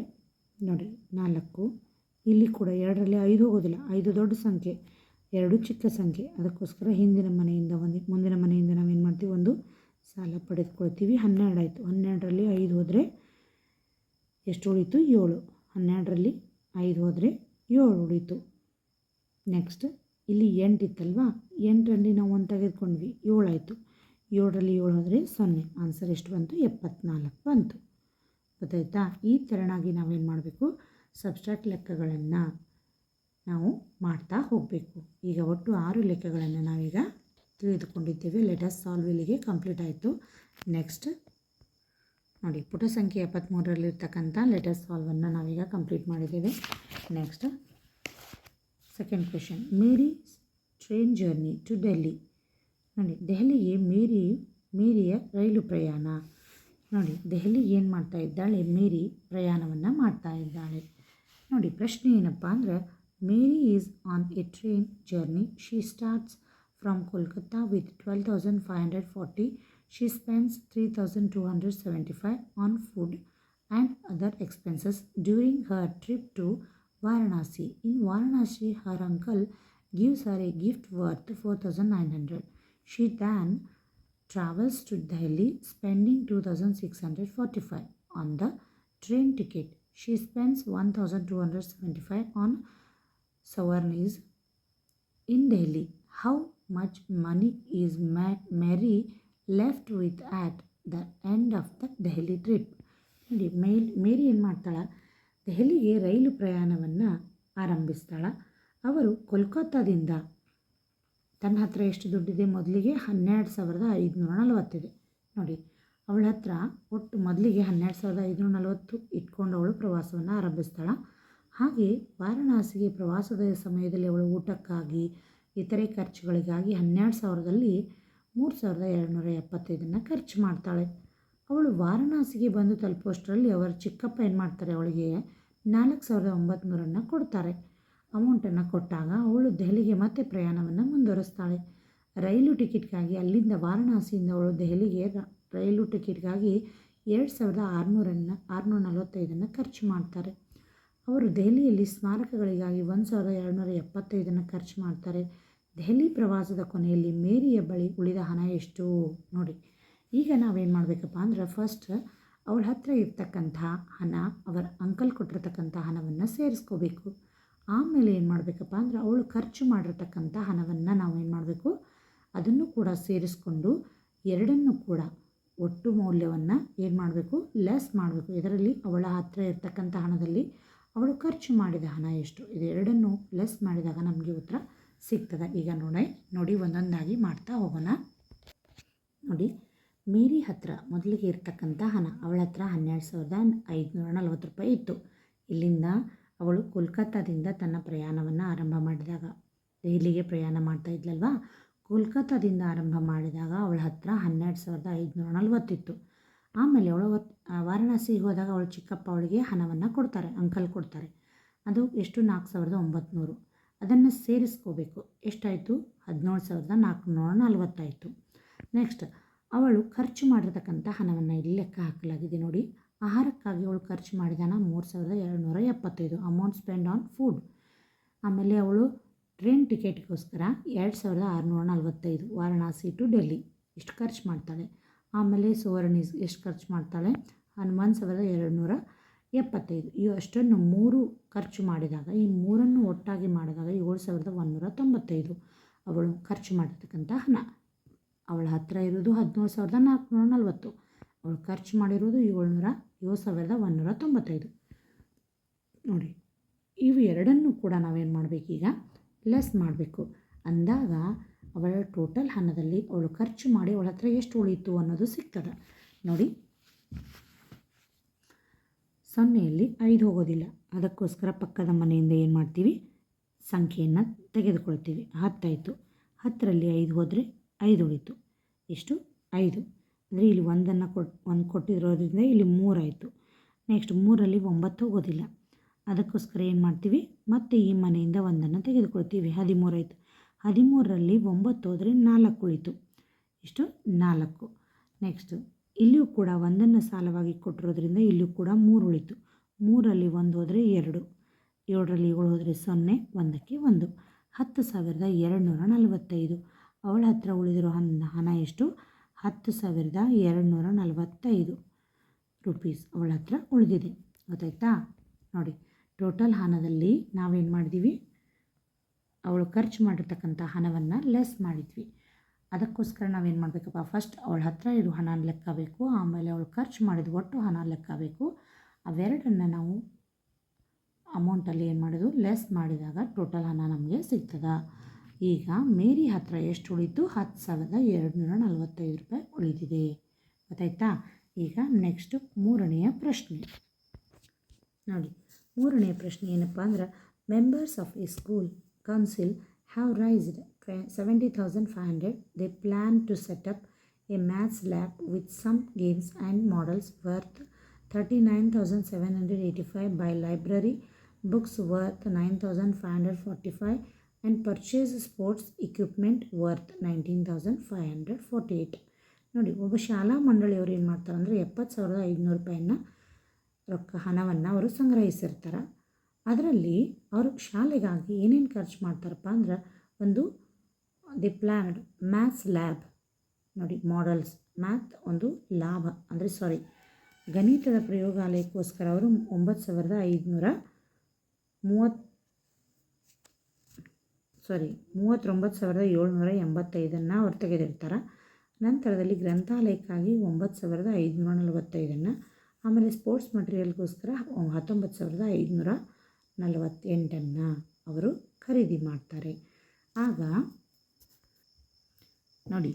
ನೋಡಿ 4. ಇಲ್ಲಿ ಕೂಡ 2ರಲ್ಲಿ 5 ಹೋಗೋದಿಲ್ಲ. 5 ದೊಡ್ಡ ಸಂಖ್ಯೆ, 2 ಚಿಕ್ಕ ಸಂಖ್ಯೆ. ಅದಕ್ಕೋಸ್ಕರ ಮುಂದಿನ ಮನೆಯಿಂದ ನಾವೇನು ಮಾಡ್ತೀವಿ? ಒಂದು ಸಾಲ ಪಡೆದುಕೊಳ್ತೀವಿ. 12 ಆಯಿತು. 12ರಲ್ಲಿ 5 ಹೋದರೆ ಎಷ್ಟು ಉಳಿತು? 7. 12ರಲ್ಲಿ 5 ಹೋದರೆ 7 ಉಳಿತು. ನೆಕ್ಸ್ಟ್ ಇಲ್ಲಿ 8 ಇತ್ತಲ್ವಾ? 8ರಲ್ಲಿ ನಾವು 1 ತೆಗೆದುಕೊಂಡ್ವಿ, 7 ಆಯಿತು. 7ರಲ್ಲಿ 7 ಹೋದರೆ 0. ಆನ್ಸರ್ ಎಷ್ಟು ಬಂತು? 74 ಬಂತು. ಗೊತ್ತಾಯ್ತಾ? ಈ ಥರನಾಗಿ ನಾವೇನು ಮಾಡಬೇಕು? ಸಬ್ಸ್ಟ್ರಾಕ್ಟ್ ಲೆಕ್ಕಗಳನ್ನು ನಾವು ಮಾಡ್ತಾ ಹೋಗಬೇಕು. ಈಗ ಒಟ್ಟು 6 ಲೆಕ್ಕಗಳನ್ನು ನಾವೀಗ ತಿಳಿದುಕೊಂಡಿದ್ದೇವೆ. ಲೆಟಸ್ ಸಾಲ್ವ್ ಇಲ್ಲಿಗೆ ಕಂಪ್ಲೀಟ್ ಆಯಿತು. ನೆಕ್ಸ್ಟ್ ನೋಡಿ, ಪುಟ ಸಂಖ್ಯೆ 73ರಲ್ಲಿರ್ತಕ್ಕಂಥ ಲೆಟಸ್ ಸಾಲ್ವನ್ನು ನಾವೀಗ ಕಂಪ್ಲೀಟ್ ಮಾಡಿದ್ದೇವೆ. Next second question, Mary train journey to Delhi. ನೋಡಿ, ದೆಹಲಿಗೆ ಮೇರಿಯ ರೈಲು ಪ್ರಯಾಣ. ನೋಡಿ, ದೆಹಲಿಗೆ ಏನು ಮಾಡ್ತಾ ಇದ್ದಾಳೆ? ಮೇರಿ ಪ್ರಯಾಣವನ್ನು ಮಾಡ್ತಾ ಇದ್ದಾಳೆ. ನೋಡಿ, ಪ್ರಶ್ನೆ ಏನಪ್ಪ ಅಂದರೆ, Mary is on a train journey. She starts from Kolkata with 12,540. She spends 3,275 on food and other expenses during her trip to Varanasi. In Varanasi, her uncle gives her a gift worth 4,900. She then travels to Delhi, spending 2,645 on the train ticket. She spends 1,275 on souvenirs in Delhi. How much money is Mary left with at the end of the Delhi trip? ನೋಡಿ, ಮೇರಿ ಏನು ಮಾಡ್ತಾಳೆ? ದೆಹಲಿಗೆ ರೈಲು ಪ್ರಯಾಣವನ್ನು ಆರಂಭಿಸ್ತಾಳೆ. ಅವರು ಕೋಲ್ಕತ್ತಾದಿಂದ ತನ್ನ ಹತ್ರ ಎಷ್ಟು ದುಡ್ಡಿದೆ? ಮೊದಲಿಗೆ 12,540 ಇದೆ. ನೋಡಿ, ಅವಳ ಹತ್ರ ಒಟ್ಟು ಮೊದಲಿಗೆ 12,540 ಇಟ್ಕೊಂಡು ಅವಳು ಪ್ರವಾಸವನ್ನು ಆರಂಭಿಸ್ತಾಳೆ. ಹಾಗೆ ವಾರಣಾಸಿಗೆ ಪ್ರವಾಸದ ಸಮಯದಲ್ಲಿ ಅವಳು ಊಟಕ್ಕಾಗಿ ಇತರೆ ಖರ್ಚುಗಳಿಗಾಗಿ 12,000ದಲ್ಲಿ 3,275 ಖರ್ಚು ಮಾಡ್ತಾಳೆ. ಅವಳು ವಾರಣಾಸಿಗೆ ಬಂದು ತಲುಪುವಷ್ಟರಲ್ಲಿ ಅವರ ಚಿಕ್ಕಪ್ಪ ಏನು ಮಾಡ್ತಾರೆ? ಅವಳಿಗೆ 4,900 ಕೊಡ್ತಾರೆ. ಅಮೌಂಟನ್ನು ಕೊಟ್ಟಾಗ ಅವಳು ದೆಹಲಿಗೆ ಮತ್ತೆ ಪ್ರಯಾಣವನ್ನು ಮುಂದುವರಿಸ್ತಾಳೆ. ರೈಲು ಟಿಕೆಟ್ಗಾಗಿ ಅಲ್ಲಿಂದ ವಾರಣಾಸಿಯಿಂದ ಅವಳು ದೆಹಲಿಗೆ ರೈಲು ಟಿಕೆಟ್ಗಾಗಿ 2,645 ಖರ್ಚು ಮಾಡ್ತಾರೆ. ಅವರು ದೆಹಲಿಯಲ್ಲಿ ಸ್ಮಾರಕಗಳಿಗಾಗಿ 1,275 ಖರ್ಚು ಮಾಡ್ತಾರೆ. ದೆಹಲಿ ಪ್ರವಾಸದ ಕೊನೆಯಲ್ಲಿ ಮೇರಿಯ ಬಳಿ ಉಳಿದ ಹಣ ಎಷ್ಟು? ನೋಡಿ, ಈಗ ನಾವೇನು ಮಾಡಬೇಕಪ್ಪ ಅಂದ್ರೆ ಫಸ್ಟ್ ಅವಳ ಹತ್ರ ಇರ್ತಕ್ಕಂಥ ಹಣ, ಅವರ ಅಂಕಲ್ ಕೊಟ್ಟಿರ್ತಕ್ಕಂಥ ಹಣವನ್ನು ಸೇರಿಸ್ಕೋಬೇಕು. ಆಮೇಲೆ ಏನು ಮಾಡಬೇಕಪ್ಪ ಅಂದ್ರೆ ಅವಳು ಖರ್ಚು ಮಾಡಿರ್ತಕ್ಕಂಥ ಹಣವನ್ನು ನಾವು ಏನು ಮಾಡಬೇಕು, ಅದನ್ನು ಕೂಡ ಸೇರಿಸ್ಕೊಂಡು ಎರಡನ್ನೂ ಕೂಡ ಒಟ್ಟು ಮೌಲ್ಯವನ್ನು ಏನು ಮಾಡಬೇಕು, ಲೆಸ್ ಮಾಡಬೇಕು. ಇದರಲ್ಲಿ ಅವಳ ಹತ್ರ ಇರ್ತಕ್ಕಂಥ ಹಣದಲ್ಲಿ ಅವಳು ಖರ್ಚು ಮಾಡಿದ ಹಣ ಎಷ್ಟು, ಇದೆರಡನ್ನು ಲೆಸ್ ಮಾಡಿದಾಗ ನಮಗೆ ಉತ್ತರ ಸಿಗ್ತದೆ. ಈಗ ನೋಡಿ ಒಂದೊಂದಾಗಿ ಮಾಡ್ತಾ ಹೋಗೋಣ. ನೋಡಿ, ಮೇರಿ ಹತ್ರ ಮೊದಲಿಗೆ ಇರ್ತಕ್ಕಂಥ ಹಣ, ಅವಳ ಹತ್ರ 12,540 ರೂಪಾಯಿ ಇತ್ತು. ಇಲ್ಲಿಂದ ಅವಳು ಕೋಲ್ಕತ್ತಾದಿಂದ ತನ್ನ ಪ್ರಯಾಣವನ್ನು ಆರಂಭ ಮಾಡಿದಾಗ, ದೆಹಲಿಗೆ ಪ್ರಯಾಣ ಮಾಡ್ತಾ ಇದ್ಲಲ್ವಾ, ಕೋಲ್ಕತ್ತಾದಿಂದ ಆರಂಭ ಮಾಡಿದಾಗ ಅವಳ ಹತ್ರ 12,540 ಇತ್ತು. ಆಮೇಲೆ ಅವಳು ವಾರಣಾಸಿಗೆ ಹೋದಾಗ ಅವಳು ಚಿಕ್ಕಪ್ಪ ಅವಳಿಗೆ ಹಣವನ್ನು ಕೊಡ್ತಾರೆ, ಅಂಕಲ್ ಕೊಡ್ತಾರೆ. ಅದು ಎಷ್ಟು, 4,900. ಅದನ್ನು ಸೇರಿಸ್ಕೋಬೇಕು. ಎಷ್ಟಾಯಿತು, 17,440 ಆಯಿತು. ನೆಕ್ಸ್ಟ್ ಅವಳು ಖರ್ಚು ಮಾಡಿರ್ತಕ್ಕಂಥ ಹಣವನ್ನು ಇಲ್ಲಿ ಲೆಕ್ಕ ಹಾಕಲಾಗಿದೆ. ನೋಡಿ, ಆಹಾರಕ್ಕಾಗಿ ಅವಳು ಖರ್ಚು ಮಾಡಿದ ಹಣ 3,275 ಅಮೌಂಟ್ ಸ್ಪೆಂಡ್ ಆನ್ ಫುಡ್. ಆಮೇಲೆ ಅವಳು ಟ್ರೈನ್ ಟಿಕೆಟ್ಗೋಸ್ಕರ 2,645 ವಾರಣಾಸಿ ಟು ಡೆಲ್ಲಿ ಇಷ್ಟು ಖರ್ಚು ಮಾಡ್ತಾಳೆ. ಆಮೇಲೆ ಸುವರ್ಣೀಸ್ ಎಷ್ಟು ಖರ್ಚು ಮಾಡ್ತಾಳೆ, 1,275. ಇವು ಅಷ್ಟನ್ನು 3 ಖರ್ಚು ಮಾಡಿದಾಗ, ಈ 3 ಒಟ್ಟಾಗಿ ಮಾಡಿದಾಗ 7,195 ಅವಳು ಖರ್ಚು ಮಾಡಿರ್ತಕ್ಕಂಥ ಹಣ. ಅವಳ ಹತ್ರ ಇರೋದು 17,440, ಅವಳು ಖರ್ಚು ಮಾಡಿರೋದು 7,195. ನೋಡಿ, ಇವು ಎರಡನ್ನೂ ಕೂಡ ನಾವೇನು ಮಾಡಬೇಕೀಗ, ಲೆಸ್ ಮಾಡಬೇಕು. ಅಂದಾಗ ಅವಳ ಟೋಟಲ್ ಹಣದಲ್ಲಿ ಅವಳು ಖರ್ಚು ಮಾಡಿ ಅವಳ ಹತ್ರ ಎಷ್ಟು ಉಳೀತು ಅನ್ನೋದು ಸಿಗ್ತದೆ. ನೋಡಿ, 0ಯಲ್ಲಿ 5 ಹೋಗೋದಿಲ್ಲ, ಅದಕ್ಕೋಸ್ಕರ ಪಕ್ಕದ ಮನೆಯಿಂದ ಏನು ಮಾಡ್ತೀವಿ, ಸಂಖ್ಯೆಯನ್ನು ತೆಗೆದುಕೊಳ್ತೀವಿ. 10 ಆಯಿತು, 10ರಲ್ಲಿ 5 ಹೋದರೆ 5 ಉಳಿತು. ಎಷ್ಟು, 5. ಅಂದರೆ ಇಲ್ಲಿ 1 ಕೊಟ್ಟಿರೋದ್ರಿಂದ ಇಲ್ಲಿ 3 ಆಯಿತು. ನೆಕ್ಸ್ಟ್ 3ರಲ್ಲಿ 9 ಹೋಗೋದಿಲ್ಲ, ಅದಕ್ಕೋಸ್ಕರ ಏನು ಮಾಡ್ತೀವಿ, ಮತ್ತು ಈ ಮನೆಯಿಂದ 1 ತೆಗೆದುಕೊಳ್ತೀವಿ. 13 ಆಯಿತು. 13ರಲ್ಲಿ 9 ಹೋದರೆ 4 ಉಳಿತು. ಎಷ್ಟು, 4. ನೆಕ್ಸ್ಟ್ ಇಲ್ಲಿಯೂ ಕೂಡ 1 ಸಾಲವಾಗಿ ಕೊಟ್ಟಿರೋದ್ರಿಂದ ಇಲ್ಲಿಯೂ ಕೂಡ 3 ಉಳಿತು. 3ರಲ್ಲಿ 1 ಹೋದರೆ 2, 7ರಲ್ಲಿ 7 ಹೋದರೆ 0, 1ಕ್ಕೆ 1. 10,245. ಅವಳ ಹತ್ರ ಉಳಿದಿರೋ ಹಣ ಎಷ್ಟು, 10,245 ರುಪೀಸ್ ಅವಳ ಹತ್ರ ಉಳಿದಿದೆ. ಗೊತ್ತಾಯ್ತಾ? ನೋಡಿ, ಟೋಟಲ್ ಹಣದಲ್ಲಿ ನಾವೇನು ಮಾಡಿದ್ದೀವಿ, ಅವಳು ಖರ್ಚು ಮಾಡಿರ್ತಕ್ಕಂಥ ಹಣವನ್ನು ಲೆಸ್ ಮಾಡಿದ್ವಿ. ಅದಕ್ಕೋಸ್ಕರ ನಾವೇನು ಮಾಡಬೇಕಪ್ಪ, ಫಸ್ಟ್ ಅವಳ ಹತ್ರ ಇರೋ ಹಣ ಲೆಕ್ಕಬೇಕು, ಆಮೇಲೆ ಅವಳು ಖರ್ಚು ಮಾಡಿದ ಒಟ್ಟು ಹಣ ಲೆಕ್ಕಬೇಕು. ಅವೆರಡನ್ನು ನಾವು ಅಮೌಂಟಲ್ಲಿ ಏನು ಮಾಡೋದು, ಲೆಸ್ ಮಾಡಿದಾಗ ಟೋಟಲ್ ಹಣ ನಮಗೆ ಸಿಗ್ತದೆ. ಈಗ ಮೇರಿ ಹತ್ರ ಎಷ್ಟು ಉಳಿತು, 10,245 ರೂಪಾಯಿ ಉಳಿದಿದೆ. ಗೊತ್ತಾಯ್ತಾ? ಈಗ ನೆಕ್ಸ್ಟ್ 3ನೆಯ ಪ್ರಶ್ನೆ ನೋಡಿ. 3ನೇ ಪ್ರಶ್ನೆ ಏನಪ್ಪ ಅಂದ್ರೆ, members of a school council have raised 70,500. They plan to set up a maths lab with some games and models worth 39,785, buy library books worth 9,545, and purchase sports equipment worth 19,548. ನೋಡಿ, ಒಬ್ಬ ಶಾಲಾ ಮಂಡಳಿಯವರು ಏನು ಮಾಡ್ತಾರೆ ಅಂದರೆ 70,500 ರೂಪಾಯಿನ ಹಣವನ್ನು ಅವರು ಸಂಗ್ರಹಿಸಿರ್ತಾರೆ. ಅದರಲ್ಲಿ ಅವರು ಶಾಲೆಗಾಗಿ ಏನೇನು ಖರ್ಚು ಮಾಡ್ತಾರಪ್ಪ ಅಂದ್ರೆ, ಒಂದು ದಿ ಪ್ಲ್ಯಾನ್ಡ್ ಮ್ಯಾಥ್ಸ್ ಲ್ಯಾಬ್. ನೋಡಿ, ಮಾಡಲ್ಸ್ ಮ್ಯಾಥ್ ಒಂದು ಲಾಭ ಅಂದರೆ ಗಣಿತದ ಪ್ರಯೋಗಾಲಯಕ್ಕೋಸ್ಕರ ಅವರು 39,785 ಅವ್ರು ತೆಗೆದಿರ್ತಾರೆ. ನಂತರದಲ್ಲಿ ಗ್ರಂಥಾಲಯಕ್ಕಾಗಿ 9,545, ಆಮೇಲೆ ಸ್ಪೋರ್ಟ್ಸ್ ಮಟೀರಿಯಲ್ಗೋಸ್ಕರ 19,548 ಅವರು ಖರೀದಿ ಮಾಡ್ತಾರೆ. ಆಗ ನೋಡಿ,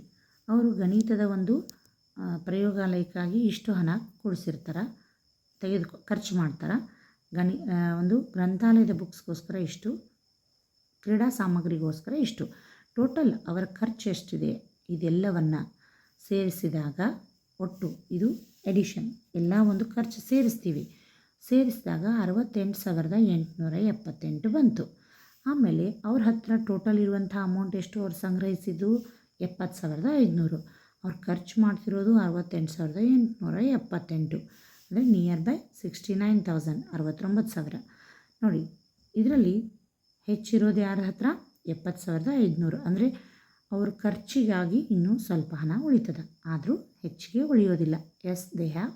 ಅವರು ಗಣಿತದ ಒಂದು ಪ್ರಯೋಗಾಲಯಕ್ಕಾಗಿ ಇಷ್ಟು ಹಣ ಕೊಡಿಸಿರ್ತಾರೆ, ಖರ್ಚು ಮಾಡ್ತಾರೆ. ಒಂದು ಗ್ರಂಥಾಲಯದ ಬುಕ್ಸ್ಗೋಸ್ಕರ ಇಷ್ಟು, ಕ್ರೀಡಾ ಸಾಮಗ್ರಿಗೋಸ್ಕರ ಇಷ್ಟು. ಟೋಟಲ್ ಅವರ ಖರ್ಚು ಎಷ್ಟಿದೆ ಇದೆಲ್ಲವನ್ನು ಸೇರಿಸಿದಾಗ ಒಟ್ಟು ಇದು ಎಡಿಷನ್ ಎಲ್ಲ ಒಂದು ಖರ್ಚು ಸೇರಿಸಿದಾಗ 68,878 ಬಂತು. ಆಮೇಲೆ ಅವ್ರ ಹತ್ರ ಟೋಟಲ್ ಇರುವಂಥ ಅಮೌಂಟ್ ಎಷ್ಟು, ಅವ್ರು ಸಂಗ್ರಹಿಸಿದ್ದು 70,500, ಅವ್ರು ಖರ್ಚು ಮಾಡ್ತಿರೋದು 68,878, ಅಂದರೆ ನಿಯರ್ ಬೈ 69,000, 69,000. ನೋಡಿ, ಇದರಲ್ಲಿ ಹೆಚ್ಚಿರೋದು ಯಾರ ಹತ್ರ, 70,500. ಅಂದರೆ ಅವ್ರ ಖರ್ಚಿಗಾಗಿ ಇನ್ನೂ ಸ್ವಲ್ಪ ಹಣ ಉಳಿತದೆ, ಆದರೂ ಹೆಚ್ಚಿಗೆ ಉಳಿಯೋದಿಲ್ಲ. Yes, they have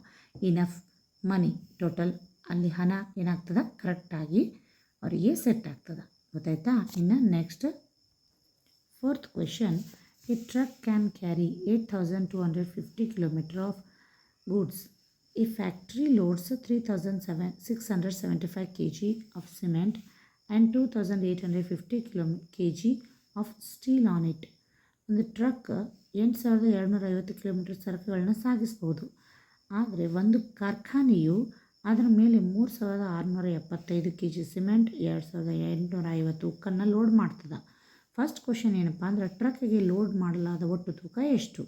enough money total ಅಲ್ಲಿ ಹಣ ಏನಾಗ್ತದೆ ಕರೆಕ್ಟಾಗಿ ಅವರಿಗೆ ಸೆಟ್ ಆಗ್ತದೆ. ಗೊತ್ತಾಯ್ತಾ? ಇನ್ನು next 4th question, a truck can carry 8,250 kilometre of goods. A factory loads 3,675 kg of cement and 2,850 kg of steel on it. ಒಂದು ಟ್ರಕ್ 8,250 ಕಿಲೋಮೀಟರ್ ಸರಕುಗಳನ್ನ ಸಾಗಿಸ್ಬೋದು. ಆದರೆ ಒಂದು ಕಾರ್ಖಾನೆಯು ಅದರ ಮೇಲೆ 3,675 kg ಸಿಮೆಂಟ್, 2,850 ಉಕ್ಕನ್ನು ಲೋಡ್ ಮಾಡ್ತದೆ. ಫಸ್ಟ್ ಕ್ವೆಶನ್ ಏನಪ್ಪ ಅಂದ್ರೆ ಟ್ರಕ್ಕಿಗೆ ಲೋಡ್ ಮಾಡಲಾದ ಒಟ್ಟು ತೂಕ ಎಷ್ಟು?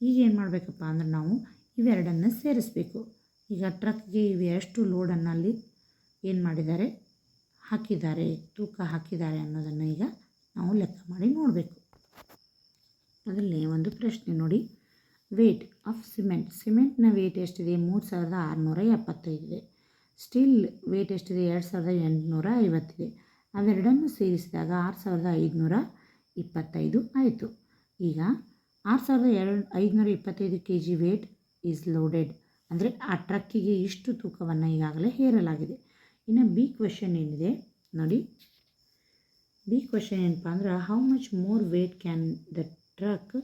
ಈಗ ಏನು ಮಾಡಬೇಕಪ್ಪ ಅಂದ್ರೆ ನಾವು ಇವೆರಡನ್ನು ಸೇರಿಸಬೇಕು. ಈಗ ಟ್ರಕ್ಗೆ ಇವು ಎಷ್ಟು ಲೋಡನ್ನು ಅಲ್ಲಿ ಏನು ಮಾಡಿದ್ದಾರೆ, ಹಾಕಿದ್ದಾರೆ, ತೂಕ ಹಾಕಿದ್ದಾರೆ ಅನ್ನೋದನ್ನು ಈಗ ನಾವು ಲೆಕ್ಕ ಮಾಡಿ ನೋಡಬೇಕು. ಅದರಲ್ಲಿ ಒಂದು ಪ್ರಶ್ನೆ ನೋಡಿ, ವೇಟ್ ಆಫ್ ಸಿಮೆಂಟ್ನ ವೇಟ್ ಎಷ್ಟಿದೆ? 3,675 ಇದೆ. ಸ್ಟೀಲ್ ವೇಟ್ ಎಷ್ಟಿದೆ? 2,850 ಇದೆ. ಅವೆರಡನ್ನು ಸೇರಿಸಿದಾಗ 6,525 ಆಯಿತು. ಈಗ 6,525 kg ವೇಟ್ ಈಸ್ ಲೋಡೆಡ್ ಅಂದರೆ ಆ ಟ್ರಕ್ಕಿಗೆ ಇಷ್ಟು ತೂಕವನ್ನು ಈಗಾಗಲೇ ಹೇರಲಾಗಿದೆ. ಇನ್ನು ಬಿ ಕ್ವೆಶನ್ ಏನಿದೆ ನೋಡಿ, ಬಿ ಕ್ವೆಶನ್ ಏನಪ್ಪ ಅಂದ್ರೆ how much more weight can the truck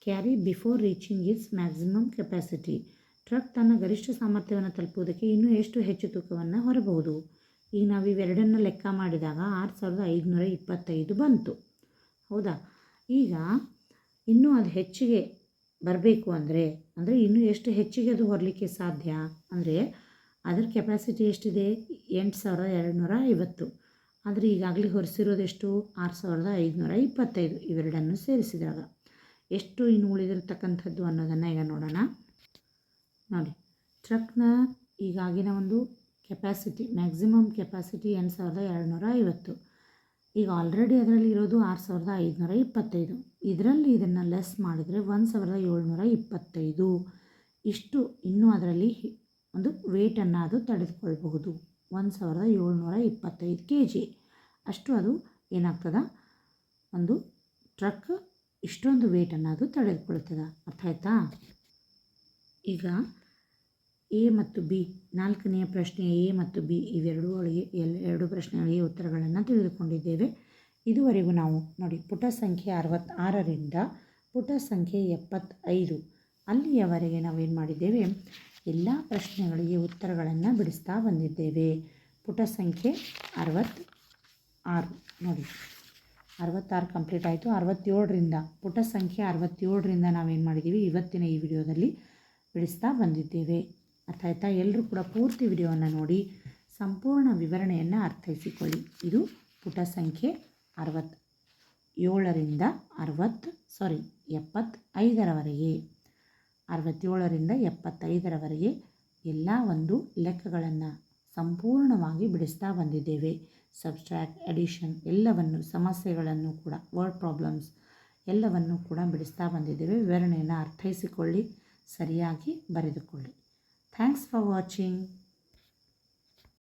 carry before reaching its maximum capacity. Truck ತನ್ನ ಗರಿಷ್ಠ ಸಾಮರ್ಥ್ಯವನ್ನು ತಲುಪುವುದಕ್ಕೆ ಇನ್ನೂ ಎಷ್ಟು ಹೆಚ್ಚು ತೂಕವನ್ನು ಹೊರಬಹುದು? ಈಗ ನಾವು ಇವೆರಡನ್ನು ಲೆಕ್ಕ ಮಾಡಿದಾಗ 6,525 ಬಂತು. ಹೌದಾ? ಈಗ ಇನ್ನೂ ಅದು ಹೆಚ್ಚಿಗೆ ಬರಬೇಕು ಅಂದರೆ ಇನ್ನೂ ಎಷ್ಟು ಹೆಚ್ಚಿಗೆ ಅದು ಹೊರಲಿಕ್ಕೆ ಸಾಧ್ಯ ಅಂದರೆ ಅದರ ಕೆಪಾಸಿಟಿ ಎಷ್ಟಿದೆ? 8,250. ಆದರೆ ಈಗಾಗಲೇ ಹೊರಿಸಿರೋದೆಷ್ಟು? 6,525. ಇವೆರಡನ್ನು ಸೇರಿಸಿದಾಗ ಎಷ್ಟು ಇನ್ನು ಉಳಿದಿರತಕ್ಕಂಥದ್ದು ಅನ್ನೋದನ್ನು ಈಗ ನೋಡೋಣ. ನೋಡಿ, ಟ್ರಕ್ನ ಈಗಾಗಿನ ಒಂದು ಕೆಪಾಸಿಟಿ ಮ್ಯಾಕ್ಸಿಮಮ್ ಕೆಪಾಸಿಟಿ 8,250. ಈಗ ಆಲ್ರೆಡಿ ಅದರಲ್ಲಿ ಇರೋದು 6,525. ಇದರಲ್ಲಿ ಇದನ್ನು ಲೆಸ್ ಮಾಡಿದರೆ 1,725. ಇಷ್ಟು ಇನ್ನೂ ಅದರಲ್ಲಿ ಒಂದು ವೇಟನ್ನು ಅದು ತಡೆದುಕೊಳ್ಬಹುದು. 1,725 kg ಅಷ್ಟು ಅದು ಏನಾಗ್ತದೆ, ಒಂದು ಟ್ರಕ್ ಇಷ್ಟೊಂದು ವೇಟನ್ನು ಅದು ತಡೆದುಕೊಳ್ತದೆ. ಅರ್ಥ ಆಯ್ತಾ? ಈಗ ಎ ಮತ್ತು ಬಿ 4ನೇ ಪ್ರಶ್ನೆ ಎ ಮತ್ತು ಬಿ ಎರಡು ಪ್ರಶ್ನೆಗಳಿಗೆ ಉತ್ತರಗಳನ್ನು ತಿಳಿದುಕೊಂಡಿದ್ದೇವೆ. ಇದುವರೆಗೂ ನಾವು ನೋಡಿ ಪುಟ ಸಂಖ್ಯೆ 66ರಿಂದ ಪುಟ ಸಂಖ್ಯೆ 75 ಅಲ್ಲಿಯವರೆಗೆ ನಾವೇನು ಮಾಡಿದ್ದೇವೆ, ಎಲ್ಲ ಪ್ರಶ್ನೆಗಳಿಗೆ ಉತ್ತರಗಳನ್ನು ಬಿಡಿಸ್ತಾ ಬಂದಿದ್ದೇವೆ. ಪುಟ ಸಂಖ್ಯೆ 66 ನೋಡಿ, 66 ಕಂಪ್ಲೀಟ್ ಆಯಿತು. 67ರಿಂದ ಪುಟ ಸಂಖ್ಯೆ 67ರಿಂದ ನಾವೇನು ಮಾಡಿದ್ದೀವಿ, ಇವತ್ತಿನ ಈ ವಿಡಿಯೋದಲ್ಲಿ ಬಿಡಿಸ್ತಾ ಬಂದಿದ್ದೇವೆ. ಅರ್ಥ ಆಯ್ತಾ? ಎಲ್ಲರೂ ಕೂಡ ಪೂರ್ತಿ ವಿಡಿಯೋವನ್ನು ನೋಡಿ ಸಂಪೂರ್ಣ ವಿವರಣೆಯನ್ನು ಅರ್ಥೈಸಿಕೊಳ್ಳಿ. ಇದು ಪುಟ ಸಂಖ್ಯೆ 67ರಿಂದ 75ರವರೆಗೆ 67ರಿಂದ 75ರವರೆಗೆ ಎಲ್ಲ ಒಂದು ಲೆಕ್ಕಗಳನ್ನು ಸಂಪೂರ್ಣವಾಗಿ ಬಿಡಿಸ್ತಾ ಬಂದಿದ್ದೇವೆ. ಸಬ್ಸ್ಟ್ರಾಕ್ಟ್, ಎಡಿಷನ್ ಎಲ್ಲವನ್ನು, ಸಮಸ್ಯೆಗಳನ್ನು ಕೂಡ, ವರ್ಡ್ ಪ್ರಾಬ್ಲಮ್ಸ್ ಎಲ್ಲವನ್ನು ಕೂಡ ಬಿಡಿಸ್ತಾ ಬಂದಿದ್ದೇವೆ. ವಿವರಣೆಯನ್ನು ಅರ್ಥೈಸಿಕೊಳ್ಳಿ, ಸರಿಯಾಗಿ ಬರೆದುಕೊಳ್ಳಿ. Thanks for watching.